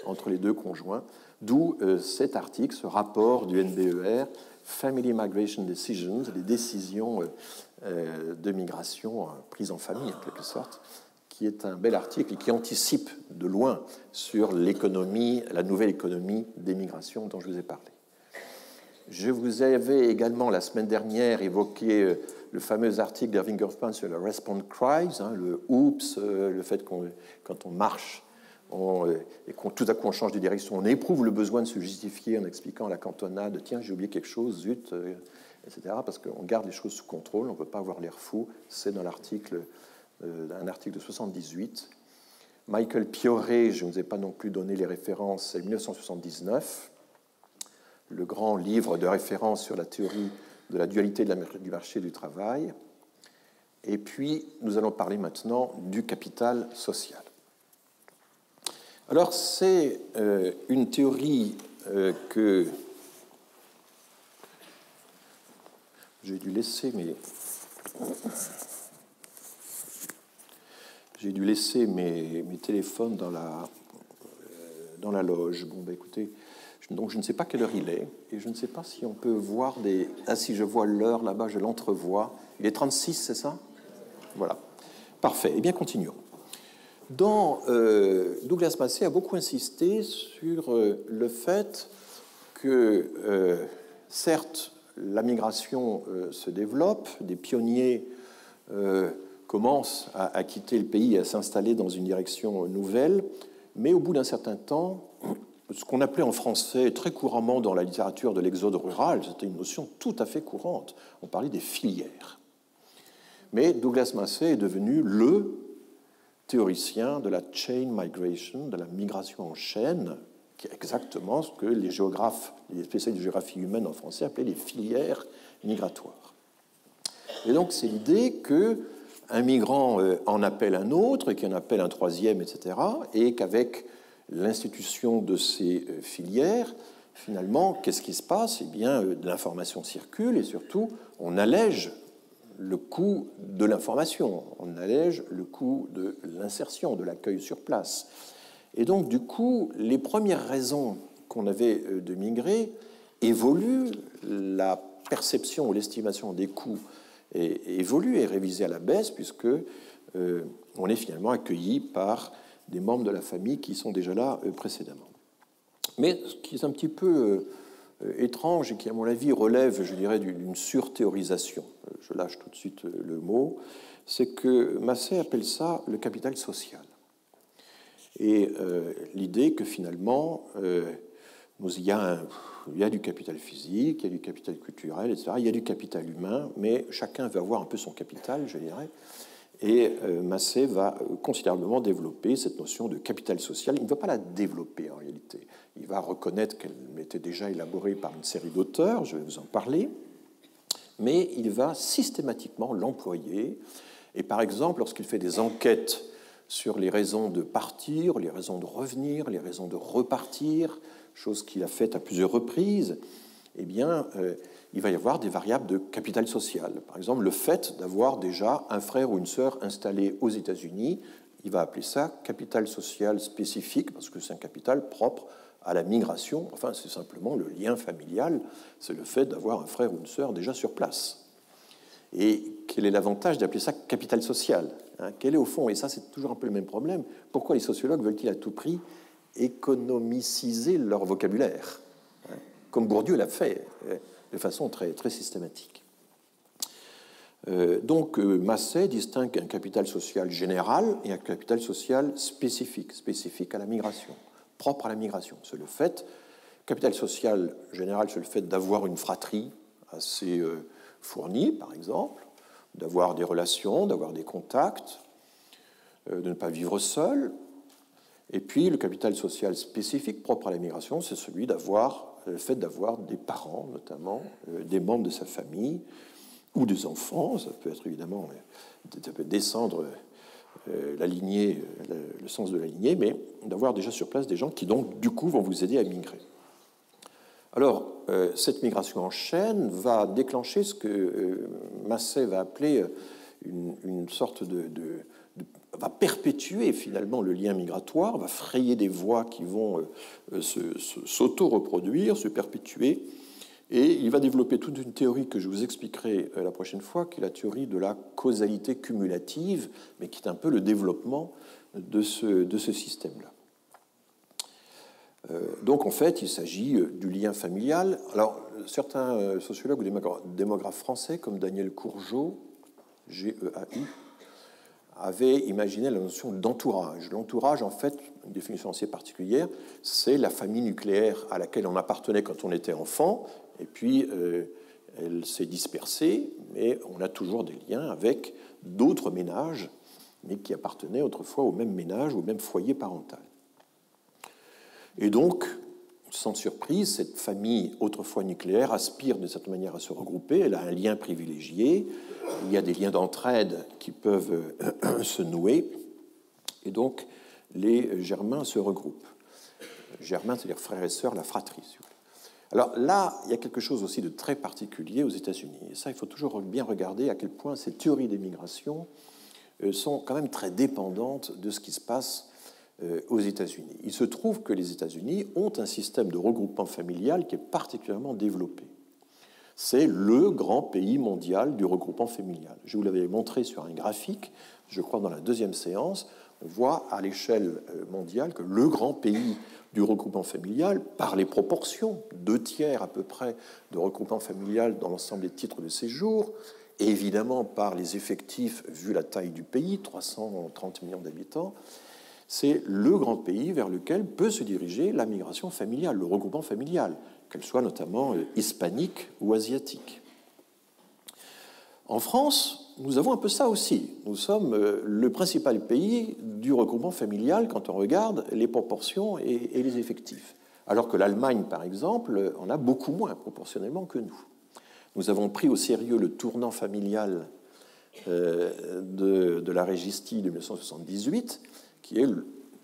entre les 2 conjoints. D'où cet article, ce rapport du NBER, Family Migration Decisions, les décisions de migration prises en famille, en quelque sorte, qui est un bel article et qui anticipe de loin sur l'économie, la nouvelle économie des migrations dont je vous ai parlé. Je vous avais également, la semaine dernière, évoqué le fameux article d'Irving Goffman sur le Response Cries, le « oups », le fait que quand on marche et qu'on tout à coup on change de direction, on éprouve le besoin de se justifier en expliquant à la cantonade « tiens, j'ai oublié quelque chose, zut », etc., parce qu'on garde les choses sous contrôle, on ne peut pas avoir l'air fou. C'est dans l'article... un article de 78. Michael Pioré, je ne vous ai pas non plus donné les références, c'est 1979, le grand livre de référence sur la théorie de la dualité du marché du travail. Et puis, nous allons parler maintenant du capital social. Alors, c'est une théorie que j'ai dû laisser mes téléphones dans la loge. Bon, ben écoutez, donc je ne sais pas quelle heure il est, et je ne sais pas si on peut voir des... Ah, si je vois l'heure là-bas, je l'entrevois. Il est 36, c'est ça? Voilà. Parfait. Eh bien, continuons. Douglas Massey a beaucoup insisté sur le fait que, certes, la migration se développe, des pionniers commencent à quitter le pays et à s'installer dans une direction nouvelle, mais au bout d'un certain temps, ce qu'on appelait en français très couramment dans la littérature de l'exode rural, c'était une notion tout à fait courante, on parlait des filières. Mais Douglas Massey est devenu le théoricien de la chain migration, de la migration en chaîne, qui est exactement ce que les géographes, les spécialistes de géographie humaine en français appelaient les filières migratoires. Et donc c'est l'idée qu'un migrant en appelle un autre, et qu'il en appelle un troisième, etc., et qu'avec l'institution de ces filières, finalement, qu'est-ce qui se passe? Eh bien, de l'information circule, et surtout, on allège le coût de l'information, on allège le coût de l'insertion, de l'accueil sur place. Et donc, du coup, les premières raisons qu'on avait de migrer évoluent, la perception ou l'estimation des coûts évolue et révisée à la baisse, puisque on est finalement accueilli par des membres de la famille qui sont déjà là précédemment. Mais ce qui est un petit peu étrange et qui, à mon avis, relève, je dirais, d'une surthéorisation, je lâche tout de suite le mot, c'est que Massey appelle ça le capital social. Et l'idée que finalement, il y a du capital physique, il y a du capital culturel, etc., il y a du capital humain, mais chacun veut avoir un peu son capital, je dirais. Et Massey va considérablement développer cette notion de capital social. Il ne va pas la développer en réalité. Il va reconnaître qu'elle était déjà élaborée par une série d'auteurs, je vais vous en parler, mais il va systématiquement l'employer. Et par exemple, lorsqu'il fait des enquêtes sur les raisons de partir, les raisons de revenir, les raisons de repartir, chose qu'il a faite à plusieurs reprises, eh bien, il va y avoir des variables de capital social. Par exemple, le fait d'avoir déjà un frère ou une sœur installés aux États-Unis, il va appeler ça capital social spécifique, parce que c'est un capital propre à la migration, enfin, c'est simplement le lien familial, c'est le fait d'avoir un frère ou une sœur déjà sur place. Et quel est l'avantage d'appeler ça capital social, hein? Quel est au fond, et ça c'est toujours un peu le même problème, pourquoi les sociologues veulent-ils à tout prix économiciser leur vocabulaire, hein, comme Bourdieu l'a fait de façon très, très systématique. Donc Massey distingue un capital social général et un capital social spécifique, spécifique à la migration, propre à la migration. C'est le fait, capital social général, c'est le fait d'avoir une fratrie assez fournie, par exemple, d'avoir des relations, d'avoir des contacts, de ne pas vivre seul. Et puis le capital social spécifique propre à la migration, c'est celui d'avoir, le fait d'avoir des parents, notamment, des membres de sa famille, ou des enfants, ça peut être évidemment, ça peut descendre la lignée, le sens de la lignée, mais d'avoir déjà sur place des gens qui donc du coup vont vous aider à migrer. Alors, cette migration en chaîne va déclencher ce que Massey va appeler une sorte va perpétuer finalement le lien migratoire, va frayer des voies qui vont s'auto-reproduire, se perpétuer. Et il va développer toute une théorie que je vous expliquerai la prochaine fois, qui est la théorie de la causalité cumulative, mais qui est un peu le développement de ce système-là. Donc, en fait, il s'agit du lien familial. Alors, certains sociologues ou démographes français, comme Daniel Courgeot, G-E-A-U, avaient imaginé la notion d'entourage. L'entourage, en fait, une définition assez particulière, c'est la famille nucléaire à laquelle on appartenait quand on était enfant, et puis elle s'est dispersée, mais on a toujours des liens avec d'autres ménages, mais qui appartenaient autrefois au même ménage, au même foyer parental. Et donc, sans surprise, cette famille autrefois nucléaire aspire de cette manière à se regrouper, elle a un lien privilégié, il y a des liens d'entraide qui peuvent se nouer, et donc les germains se regroupent. Germains, c'est-à-dire frères et sœurs, la fratrie. Alors là, il y a quelque chose aussi de très particulier aux États-Unis. Et ça, il faut toujours bien regarder à quel point ces théories des migrations sont quand même très dépendantes de ce qui se passe aux États-Unis. Il se trouve que les États-Unis ont un système de regroupement familial qui est particulièrement développé. C'est le grand pays mondial du regroupement familial. Je vous l'avais montré sur un graphique, je crois dans la deuxième séance. On voit à l'échelle mondiale que le grand pays du regroupement familial, par les proportions, 2/3 à peu près de regroupement familial dans l'ensemble des titres de séjour, et évidemment par les effectifs, vu la taille du pays, 330 millions d'habitants, c'est le grand pays vers lequel peut se diriger la migration familiale, le regroupement familial, qu'elle soit notamment hispanique ou asiatique. En France, nous avons un peu ça aussi. Nous sommes le principal pays du regroupement familial quand on regarde les proportions et les effectifs. Alors que l'Allemagne, par exemple, en a beaucoup moins proportionnellement que nous. Nous avons pris au sérieux le tournant familial de la Régistie de 1978, qui est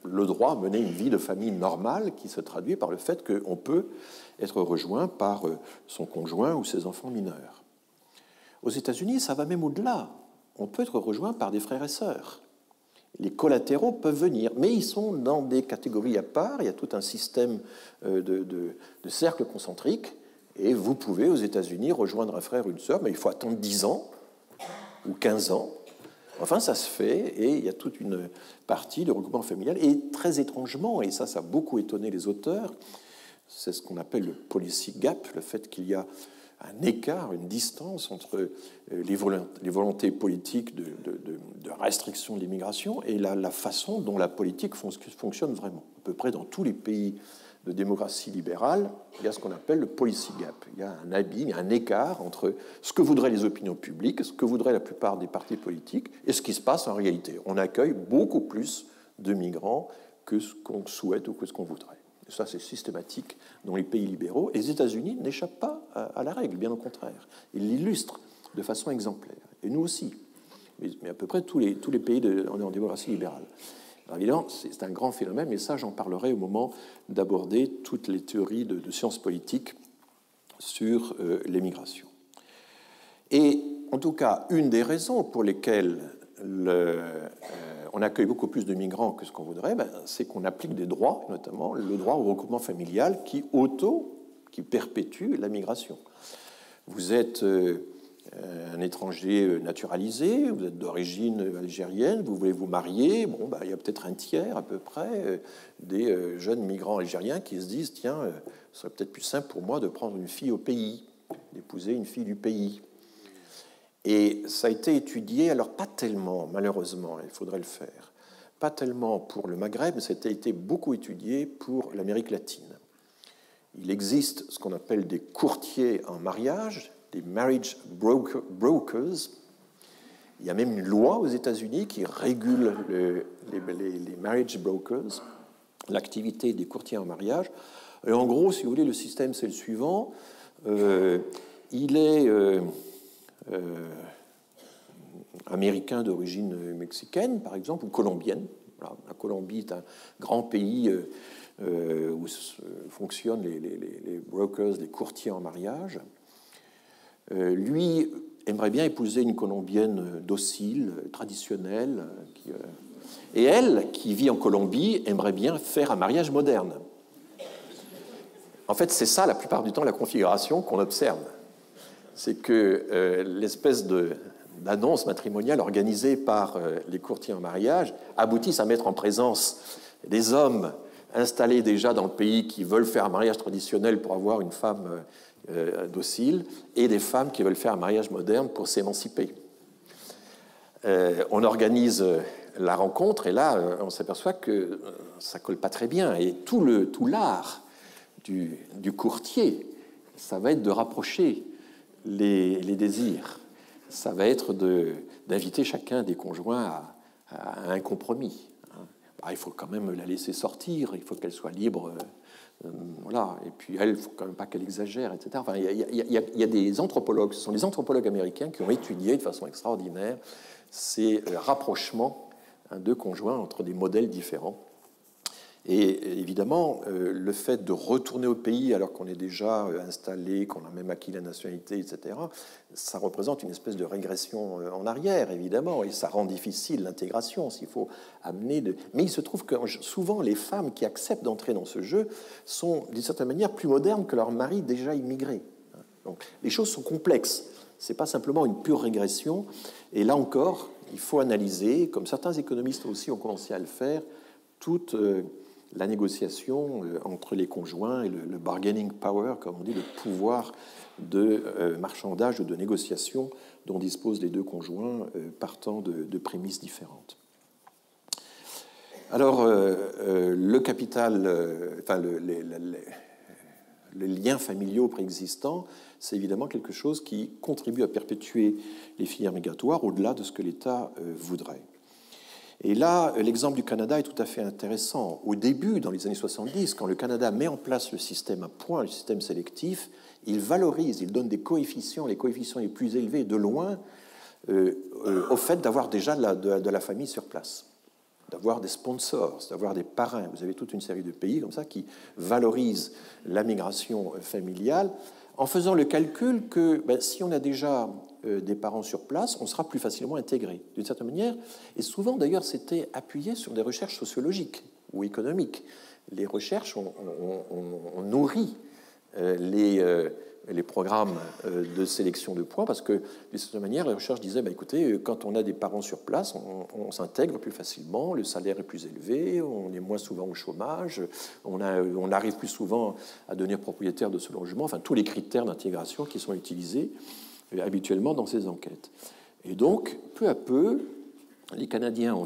le droit à mener une vie de famille normale, qui se traduit par le fait qu'on peut être rejoint par son conjoint ou ses enfants mineurs. Aux États-Unis, ça va même au-delà. On peut être rejoint par des frères et sœurs. Les collatéraux peuvent venir, mais ils sont dans des catégories à part. Il y a tout un système de cercles concentriques, et vous pouvez, aux États-Unis, rejoindre un frère ou une sœur, mais il faut attendre 10 ans ou 15 ans. Enfin, ça se fait, et il y a toute une partie de regroupement familial. Et très étrangement, et ça a beaucoup étonné les auteurs, c'est ce qu'on appelle le policy gap, le fait qu'il y a un écart, une distance entre les volontés politiques de restriction de l'immigration et la façon dont la politique fonctionne vraiment. À peu près dans tous les pays de démocratie libérale, il y a ce qu'on appelle le policy gap. Il y a un abîme, un écart entre ce que voudraient les opinions publiques, ce que voudraient la plupart des partis politiques et ce qui se passe en réalité. On accueille beaucoup plus de migrants que ce qu'on souhaite ou que ce qu'on voudrait. Et ça, c'est systématique dans les pays libéraux. Et les États-Unis n'échappent pas à la règle, bien au contraire. Ils l'illustrent de façon exemplaire. Et nous aussi. Mais à peu près tous les pays en démocratie libérale. Alors évidemment, c'est un grand phénomène, mais ça, j'en parlerai au moment d'aborder toutes les théories de sciences politiques sur l'émigration. Et en tout cas, une des raisons pour lesquelles on accueille beaucoup plus de migrants que ce qu'on voudrait, c'est qu'on applique des droits, notamment le droit au regroupement familial qui perpétue la migration. Vous êtes un étranger naturalisé, vous êtes d'origine algérienne, vous voulez vous marier, il y a peut-être un tiers à peu près des jeunes migrants algériens qui se disent « Tiens, ce serait peut-être plus simple pour moi de prendre une fille au pays, d'épouser une fille du pays ». Et ça a été étudié, alors pas tellement, malheureusement, il faudrait le faire, pas tellement pour le Maghreb, mais ça a été beaucoup étudié pour l'Amérique latine. Il existe ce qu'on appelle des courtiers en mariage, des marriage brokers. Il y a même une loi aux États-Unis qui régule les marriage brokers, l'activité des courtiers en mariage. Et en gros, si vous voulez, le système, c'est le suivant. Il est américain d'origine mexicaine, par exemple, ou colombienne. Voilà, la Colombie est un grand pays où fonctionnent les brokers, les courtiers en mariage. Lui aimerait bien épouser une colombienne docile, traditionnelle, et elle, qui vit en Colombie, aimerait bien faire un mariage moderne. En fait, c'est ça, la plupart du temps, la configuration qu'on observe. C'est que l'espèce d'annonce matrimoniale organisée par les courtiers en mariage aboutissent à mettre en présence des hommes installés déjà dans le pays qui veulent faire un mariage traditionnel pour avoir une femme docile et des femmes qui veulent faire un mariage moderne pour s'émanciper. On organise la rencontre et là, on s'aperçoit que ça ne colle pas très bien. Et tout l'art du courtier, ça va être de rapprocher les désirs. Ça va être d'inviter chacun des conjoints à un compromis. Il faut quand même la laisser sortir, il faut qu'elle soit libre, voilà. Et puis elle, il ne faut quand même pas qu'elle exagère, etc. Enfin, il y a des anthropologues, ce sont des anthropologues américains qui ont étudié de façon extraordinaire ces rapprochements de conjoints entre des modèles différents. Et évidemment, le fait de retourner au pays alors qu'on est déjà installé, qu'on a même acquis la nationalité, etc., ça représente une espèce de régression en arrière, évidemment, et ça rend difficile l'intégration s'il faut amener de... Mais il se trouve que souvent, les femmes qui acceptent d'entrer dans ce jeu sont, d'une certaine manière, plus modernes que leurs maris déjà immigrés. Donc, les choses sont complexes. Ce n'est pas simplement une pure régression. Et là encore, il faut analyser, comme certains économistes aussi ont commencé à le faire, toute... la négociation entre les conjoints et le bargaining power, comme on dit, le pouvoir de marchandage ou de négociation dont disposent les deux conjoints partant de prémices différentes. Alors, le capital, les liens familiaux préexistants, c'est évidemment quelque chose qui contribue à perpétuer les filières migratoires au-delà de ce que l'État voudrait. Et là, l'exemple du Canada est tout à fait intéressant. Au début, dans les années 70, quand le Canada met en place le système à points, le système sélectif, il valorise, il donne des coefficients, les coefficients les plus élevés de loin, au fait d'avoir déjà de la famille sur place, d'avoir des sponsors, d'avoir des parrains. Vous avez toute une série de pays comme ça qui valorisent la migration familiale en faisant le calcul que si on a déjà des parents sur place, on sera plus facilement intégré, d'une certaine manière. Et souvent, d'ailleurs, c'était appuyé sur des recherches sociologiques ou économiques. Les recherches ont nourri les programmes de sélection de points parce que, d'une certaine manière, les recherches disaient, écoutez, quand on a des parents sur place, on s'intègre plus facilement, le salaire est plus élevé, on est moins souvent au chômage, on arrive plus souvent à devenir propriétaire de ce logement, enfin, tous les critères d'intégration qui sont utilisés habituellement dans ces enquêtes. Et donc, peu à peu, les Canadiens ont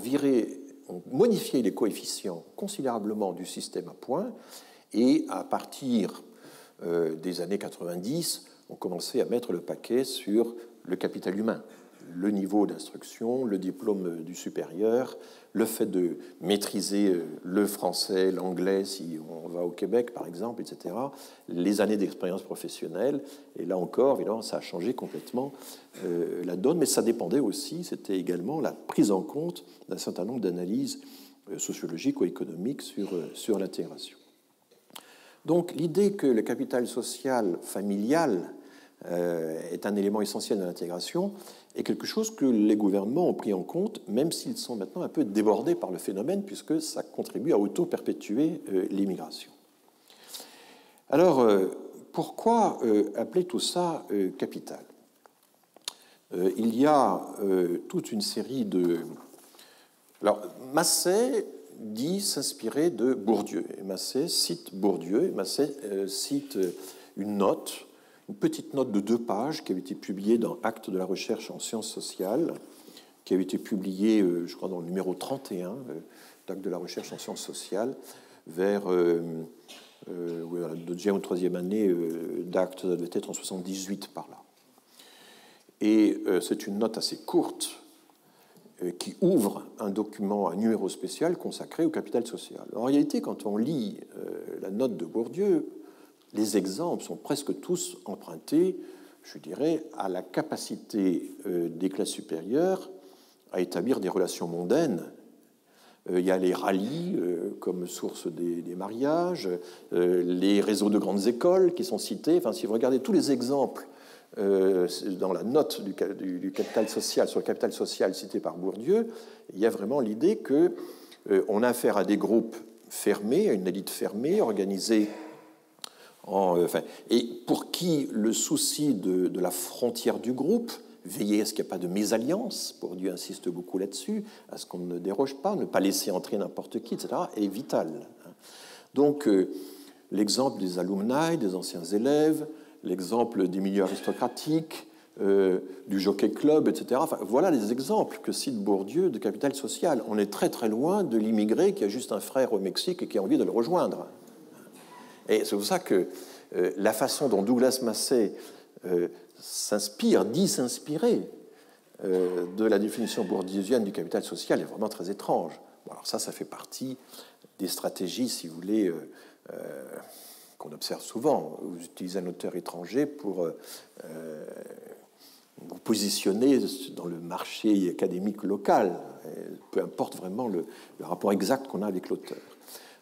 modifié les coefficients considérablement du système à points et à partir des années 90, ont commencé à mettre le paquet sur le capital humain, le niveau d'instruction, le diplôme du supérieur, le fait de maîtriser le français, l'anglais, si on va au Québec, par exemple, etc., les années d'expérience professionnelle. Et là encore, évidemment, ça a changé complètement la donne, mais ça dépendait aussi, c'était également la prise en compte d'un certain nombre d'analyses sociologiques ou économiques sur l'intégration. Donc l'idée que le capital social familial est un élément essentiel de l'intégration et quelque chose que les gouvernements ont pris en compte, même s'ils sont maintenant un peu débordés par le phénomène, puisque ça contribue à auto-perpétuer l'immigration. Alors, pourquoi appeler tout ça capital? Il y a toute une série de... Alors, Massey dit s'inspirer de Bourdieu. Et Massey cite Bourdieu, et Massey cite une note, une petite note de 2 pages qui avait été publiée dans Actes de la recherche en sciences sociales, qui avait été publiée, je crois, dans le numéro 31 d'Actes de la recherche en sciences sociales, vers la 2e ou 3e année d'Actes, ça devait être en 78 par là. Et c'est une note assez courte qui ouvre un document, un numéro spécial consacré au capital social. En réalité, quand on lit la note de Bourdieu, les exemples sont presque tous empruntés, je dirais, à la capacité des classes supérieures à établir des relations mondaines. Il y a les rallyes comme source des mariages, les réseaux de grandes écoles qui sont cités. Enfin, si vous regardez tous les exemples dans la note du capital social, sur le capital social cité par Bourdieu, il y a vraiment l'idée qu'on a affaire à des groupes fermés, à une élite fermée, organisée et pour qui le souci de la frontière du groupe, veiller à ce qu'il n'y ait pas de mésalliance, Bourdieu insiste beaucoup là-dessus, à ce qu'on ne déroge pas, ne pas laisser entrer n'importe qui, etc., est vital. Donc, l'exemple des alumni, des anciens élèves, l'exemple des milieux aristocratiques, du jockey club, etc. Enfin, voilà les exemples que cite Bourdieu de capital social. On est très très loin de l'immigré qui a juste un frère au Mexique et qui a envie de le rejoindre. Et c'est pour ça que la façon dont Douglas Massey dit s'inspirer de la définition bourdieusienne du capital social est vraiment très étrange. Bon, alors ça fait partie des stratégies, si vous voulez, qu'on observe souvent. Vous utilisez un auteur étranger pour vous positionner dans le marché académique local, peu importe vraiment le rapport exact qu'on a avec l'auteur.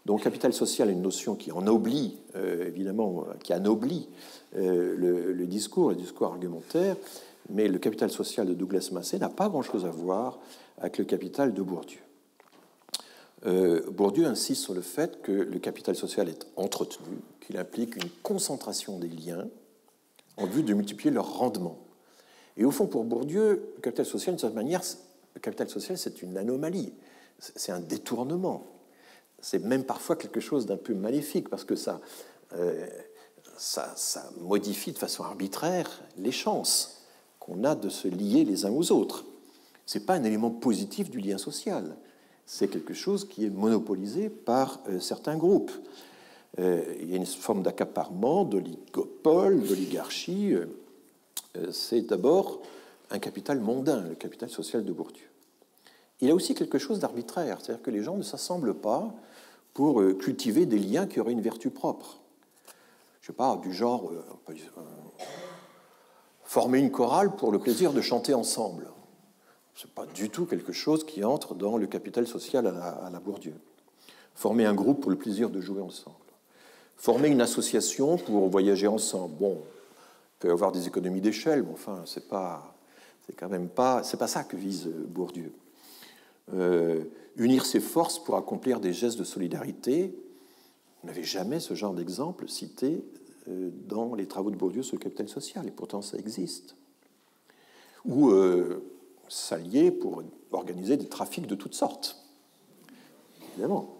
Donc, capital social est une notion qui ennoblit, évidemment, qui anoblit le discours argumentaire, mais le capital social de Douglas Massey n'a pas grand-chose à voir avec le capital de Bourdieu. Bourdieu insiste sur le fait que le capital social est entretenu, qu'il implique une concentration des liens en vue de multiplier leur rendement. Et au fond, pour Bourdieu, le capital social, d'une certaine manière, le capital social, c'est une anomalie, c'est un détournement. C'est même parfois quelque chose d'un peu maléfique, parce que ça modifie de façon arbitraire les chances qu'on a de se lier les uns aux autres. Ce n'est pas un élément positif du lien social. C'est quelque chose qui est monopolisé par certains groupes. Il y a une forme d'accaparement, d'oligopole, d'oligarchie. C'est d'abord un capital mondain, le capital social de Bourdieu. Il y a aussi quelque chose d'arbitraire, c'est-à-dire que les gens ne s'assemblent pas pour cultiver des liens qui auraient une vertu propre. Je ne sais pas, du genre former une chorale pour le plaisir de chanter ensemble. Ce n'est pas du tout quelque chose qui entre dans le capital social à la Bourdieu. Former un groupe pour le plaisir de jouer ensemble. Former une association pour voyager ensemble. Bon, il peut y avoir des économies d'échelle, mais enfin, c'est quand même pas, c'est pas ça que vise Bourdieu. Unir ses forces pour accomplir des gestes de solidarité. On n'avait jamais ce genre d'exemple cité dans les travaux de Bourdieu sur le capital social, et pourtant ça existe. Ou s'allier pour organiser des trafics de toutes sortes, évidemment.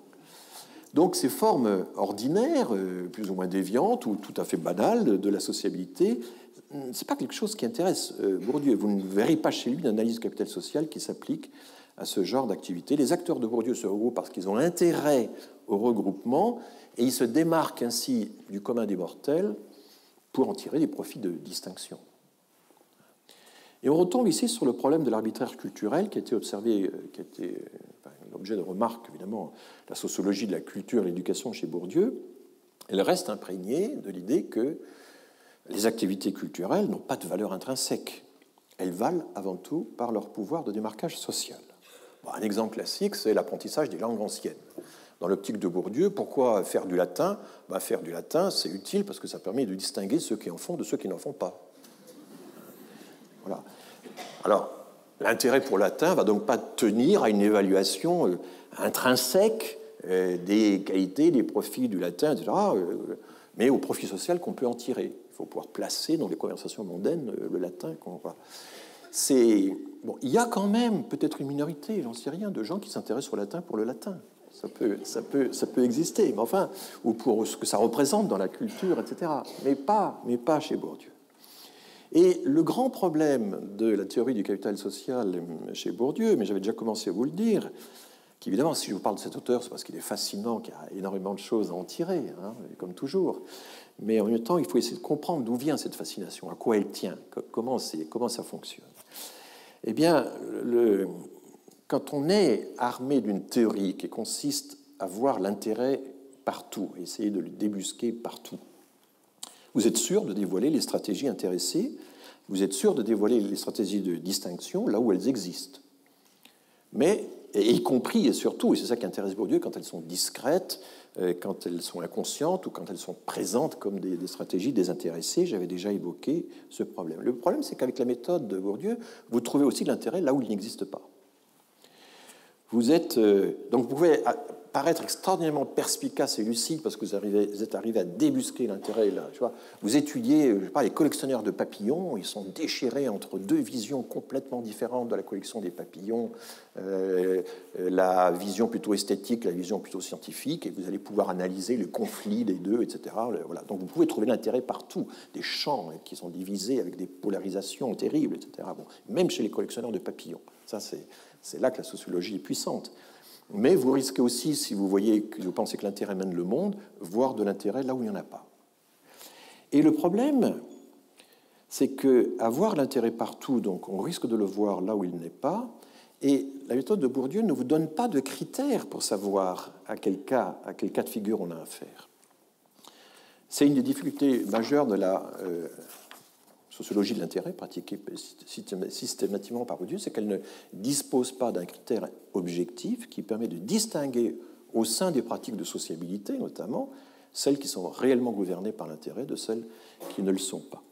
Donc ces formes ordinaires, plus ou moins déviantes ou tout à fait banales de la sociabilité, c'est pas quelque chose qui intéresse Bourdieu. Vous ne verrez pas chez lui une analyse du capital social qui s'applique à ce genre d'activité. Les acteurs de Bourdieu se regroupent parce qu'ils ont intérêt au regroupement et ils se démarquent ainsi du commun des mortels pour en tirer des profits de distinction. Et on retombe ici sur le problème de l'arbitraire culturel qui a été observé, qui a été l'objet de remarques, évidemment, la sociologie de la culture et l'éducation chez Bourdieu. Elle reste imprégnée de l'idée que les activités culturelles n'ont pas de valeur intrinsèque. Elles valent avant tout par leur pouvoir de démarquage social. Bon, un exemple classique, c'est l'apprentissage des langues anciennes. Dans l'optique de Bourdieu, pourquoi faire du latin ? Faire du latin, c'est utile parce que ça permet de distinguer ceux qui en font de ceux qui n'en font pas. Voilà. Alors, l'intérêt pour le latin ne va donc pas tenir à une évaluation intrinsèque des qualités, des profits du latin, etc., mais au profit social qu'on peut en tirer. Il faut pouvoir placer dans les conversations mondaines le latin. Bon, il y a quand même peut-être une minorité, j'en sais rien, de gens qui s'intéressent au latin pour le latin. Ça peut exister, mais enfin, ou pour ce que ça représente dans la culture, etc. Mais pas chez Bourdieu. Et le grand problème de la théorie du capital social chez Bourdieu, mais j'avais déjà commencé à vous le dire, qu'évidemment, si je vous parle de cet auteur, c'est parce qu'il est fascinant, qu'il y a énormément de choses à en tirer, hein, comme toujours. Mais en même temps, il faut essayer de comprendre d'où vient cette fascination, à quoi elle tient, comment ça fonctionne. Eh bien, quand on est armé d'une théorie qui consiste à voir l'intérêt partout, essayer de le débusquer partout, vous êtes sûr de dévoiler les stratégies intéressées, vous êtes sûr de dévoiler les stratégies de distinction là où elles existent. Mais, et y compris et surtout, et c'est ça qui intéresse Bourdieu, quand elles sont discrètes, quand elles sont inconscientes ou quand elles sont présentes comme des stratégies désintéressées, j'avais déjà évoqué ce problème. Le problème, c'est qu'avec la méthode de Bourdieu, vous trouvez aussi de l'intérêt là où il n'existe pas. Donc vous pouvez paraître extraordinairement perspicace et lucide parce que vous êtes arrivé à débusquer l'intérêt. Là, tu vois. Vous étudiez, je sais pas, les collectionneurs de papillons, ils sont déchirés entre deux visions complètement différentes de la collection des papillons, la vision plutôt esthétique, la vision plutôt scientifique, et vous allez pouvoir analyser le conflit des deux, etc. Voilà. Donc vous pouvez trouver l'intérêt partout, des champs qui sont divisés avec des polarisations terribles, etc. Bon, même chez les collectionneurs de papillons. Ça, c'est là que la sociologie est puissante. Mais vous risquez aussi, si vous pensez que l'intérêt mène le monde, voir de l'intérêt là où il n'y en a pas. Et le problème, c'est qu'avoir l'intérêt partout, donc on risque de le voir là où il n'est pas, et la méthode de Bourdieu ne vous donne pas de critères pour savoir à quel cas de figure on a affaire. C'est une des difficultés majeures de la sociologie de l'intérêt pratiquée systématiquement par Bourdieu, c'est qu'elle ne dispose pas d'un critère objectif qui permet de distinguer au sein des pratiques de sociabilité, notamment, celles qui sont réellement gouvernées par l'intérêt de celles qui ne le sont pas.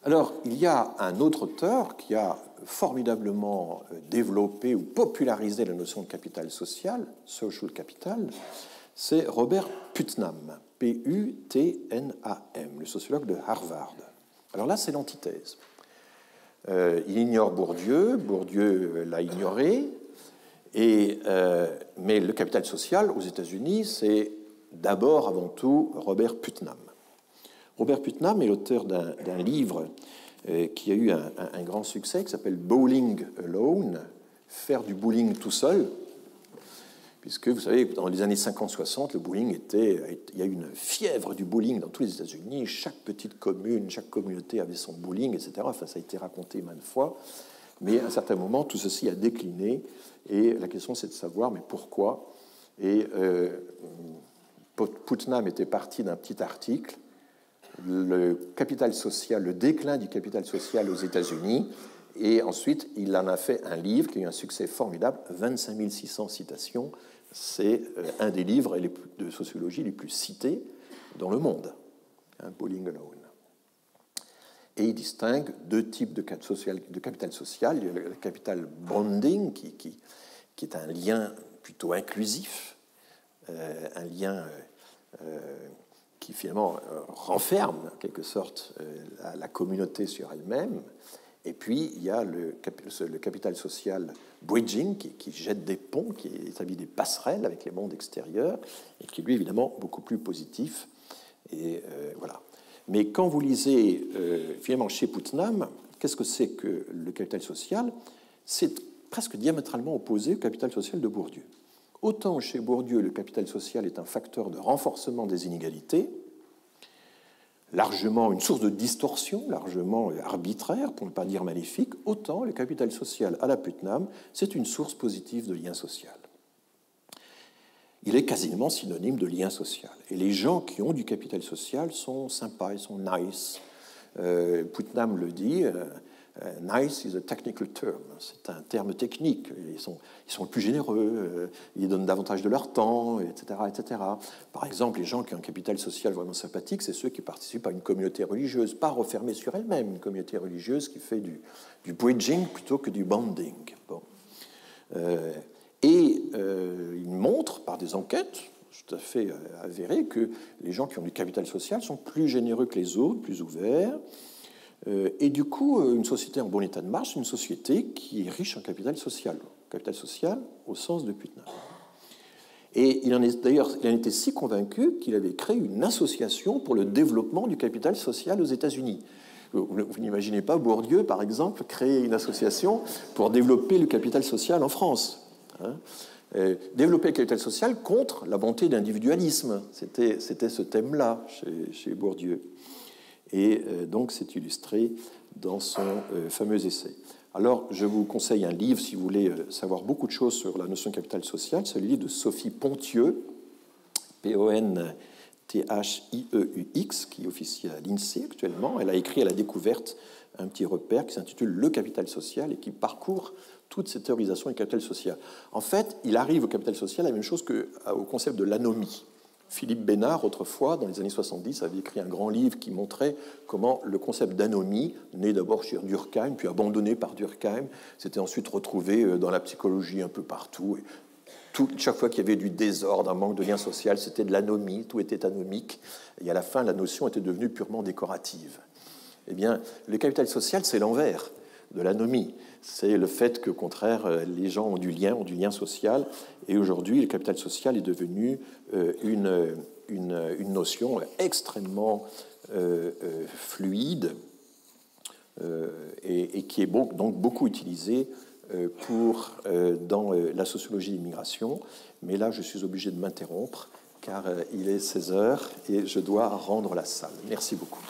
Alors, il y a un autre auteur qui a formidablement développé ou popularisé la notion de capital social, social capital, c'est Robert Putnam, P-U-T-N-A-M, le sociologue de Harvard. Alors là, c'est l'antithèse. Il ignore Bourdieu, Bourdieu l'a ignoré, mais le capital social aux États-Unis, c'est d'abord, avant tout, Robert Putnam. Robert Putnam est l'auteur d'un livre qui a eu un grand succès, qui s'appelle Bowling Alone, faire du bowling tout seul, puisque vous savez, dans les années 50-60, le bowling il y a eu une fièvre du bowling dans tous les États-Unis. Chaque petite commune, chaque communauté avait son bowling, etc. Enfin, ça a été raconté maintes fois. Mais à un certain moment, tout ceci a décliné. Et la question, c'est de savoir, mais pourquoi ? Et Putnam était parti d'un petit article, le capital social, le déclin du capital social aux États-Unis. Et ensuite, il en a fait un livre qui a eu un succès formidable, 25 600 citations. C'est un des livres de sociologie les plus cités dans le monde, Bowling Alone. Et il distingue deux types de capital social. Il y a le capital bonding, qui est un lien plutôt inclusif, un lien qui finalement renferme en quelque sorte la communauté sur elle-même. Et puis, il y a le capital social bridging, qui jette des ponts, qui établit des passerelles avec les mondes extérieurs, et qui, lui, évidemment, beaucoup plus positif. Et voilà. Mais quand vous lisez, finalement, chez Putnam, qu'est-ce que c'est que le capital social ? C'est presque diamétralement opposé au capital social de Bourdieu. Autant chez Bourdieu, le capital social est un facteur de renforcement des inégalités, largement une source de distorsion, largement arbitraire, pour ne pas dire maléfique, autant le capital social à la Putnam, c'est une source positive de lien social. Il est quasiment synonyme de lien social. Et les gens qui ont du capital social sont sympas, ils sont nice. Putnam le dit, Nice is a technical term. C'est un terme technique. Ils sont plus généreux, ils donnent davantage de leur temps, etc., etc. Par exemple, les gens qui ont un capital social vraiment sympathique, c'est ceux qui participent à une communauté religieuse, pas refermée sur elle-même, une communauté religieuse qui fait du bridging plutôt que du bonding. Bon. Ils montrent par des enquêtes tout à fait avérées que les gens qui ont du capital social sont plus généreux que les autres, plus ouverts. Et du coup, une société en bon état de marche, c'est une société qui est riche en capital social au sens de Putnam. Et il en était si convaincu qu'il avait créé une association pour le développement du capital social aux États-Unis. Vous n'imaginez pas Bourdieu, par exemple, créer une association pour développer le capital social en France. Développer le capital social contre la bonté d'individualisme. C'était ce thème-là chez Bourdieu. Et donc, c'est illustré dans son fameux essai. Alors, je vous conseille un livre, si vous voulez savoir beaucoup de choses sur la notion de capital social. C'est le livre de Sophie Ponthieux, Ponthieux, qui officie à l'INSEE actuellement. Elle a écrit à la découverte un petit repère qui s'intitule « Le capital social » et qui parcourt toute cette théorisation du capital social. En fait, il arrive au capital social la même chose qu'au concept de l'anomie. Philippe Bénard, autrefois, dans les années 70, avait écrit un grand livre qui montrait comment le concept d'anomie, né d'abord chez Durkheim, puis abandonné par Durkheim, s'était ensuite retrouvé dans la psychologie un peu partout. Chaque fois qu'il y avait du désordre, un manque de lien social, c'était de l'anomie, tout était anomique. Et à la fin, la notion était devenue purement décorative. Eh bien, le capital social, c'est l'envers de l'anomie. C'est le fait que, au contraire, les gens ont du lien social. Et aujourd'hui, le capital social est devenu une notion extrêmement fluide et qui est donc beaucoup utilisée dans la sociologie de l'immigration. Mais là, je suis obligé de m'interrompre car il est 16 heures et je dois rendre la salle. Merci beaucoup.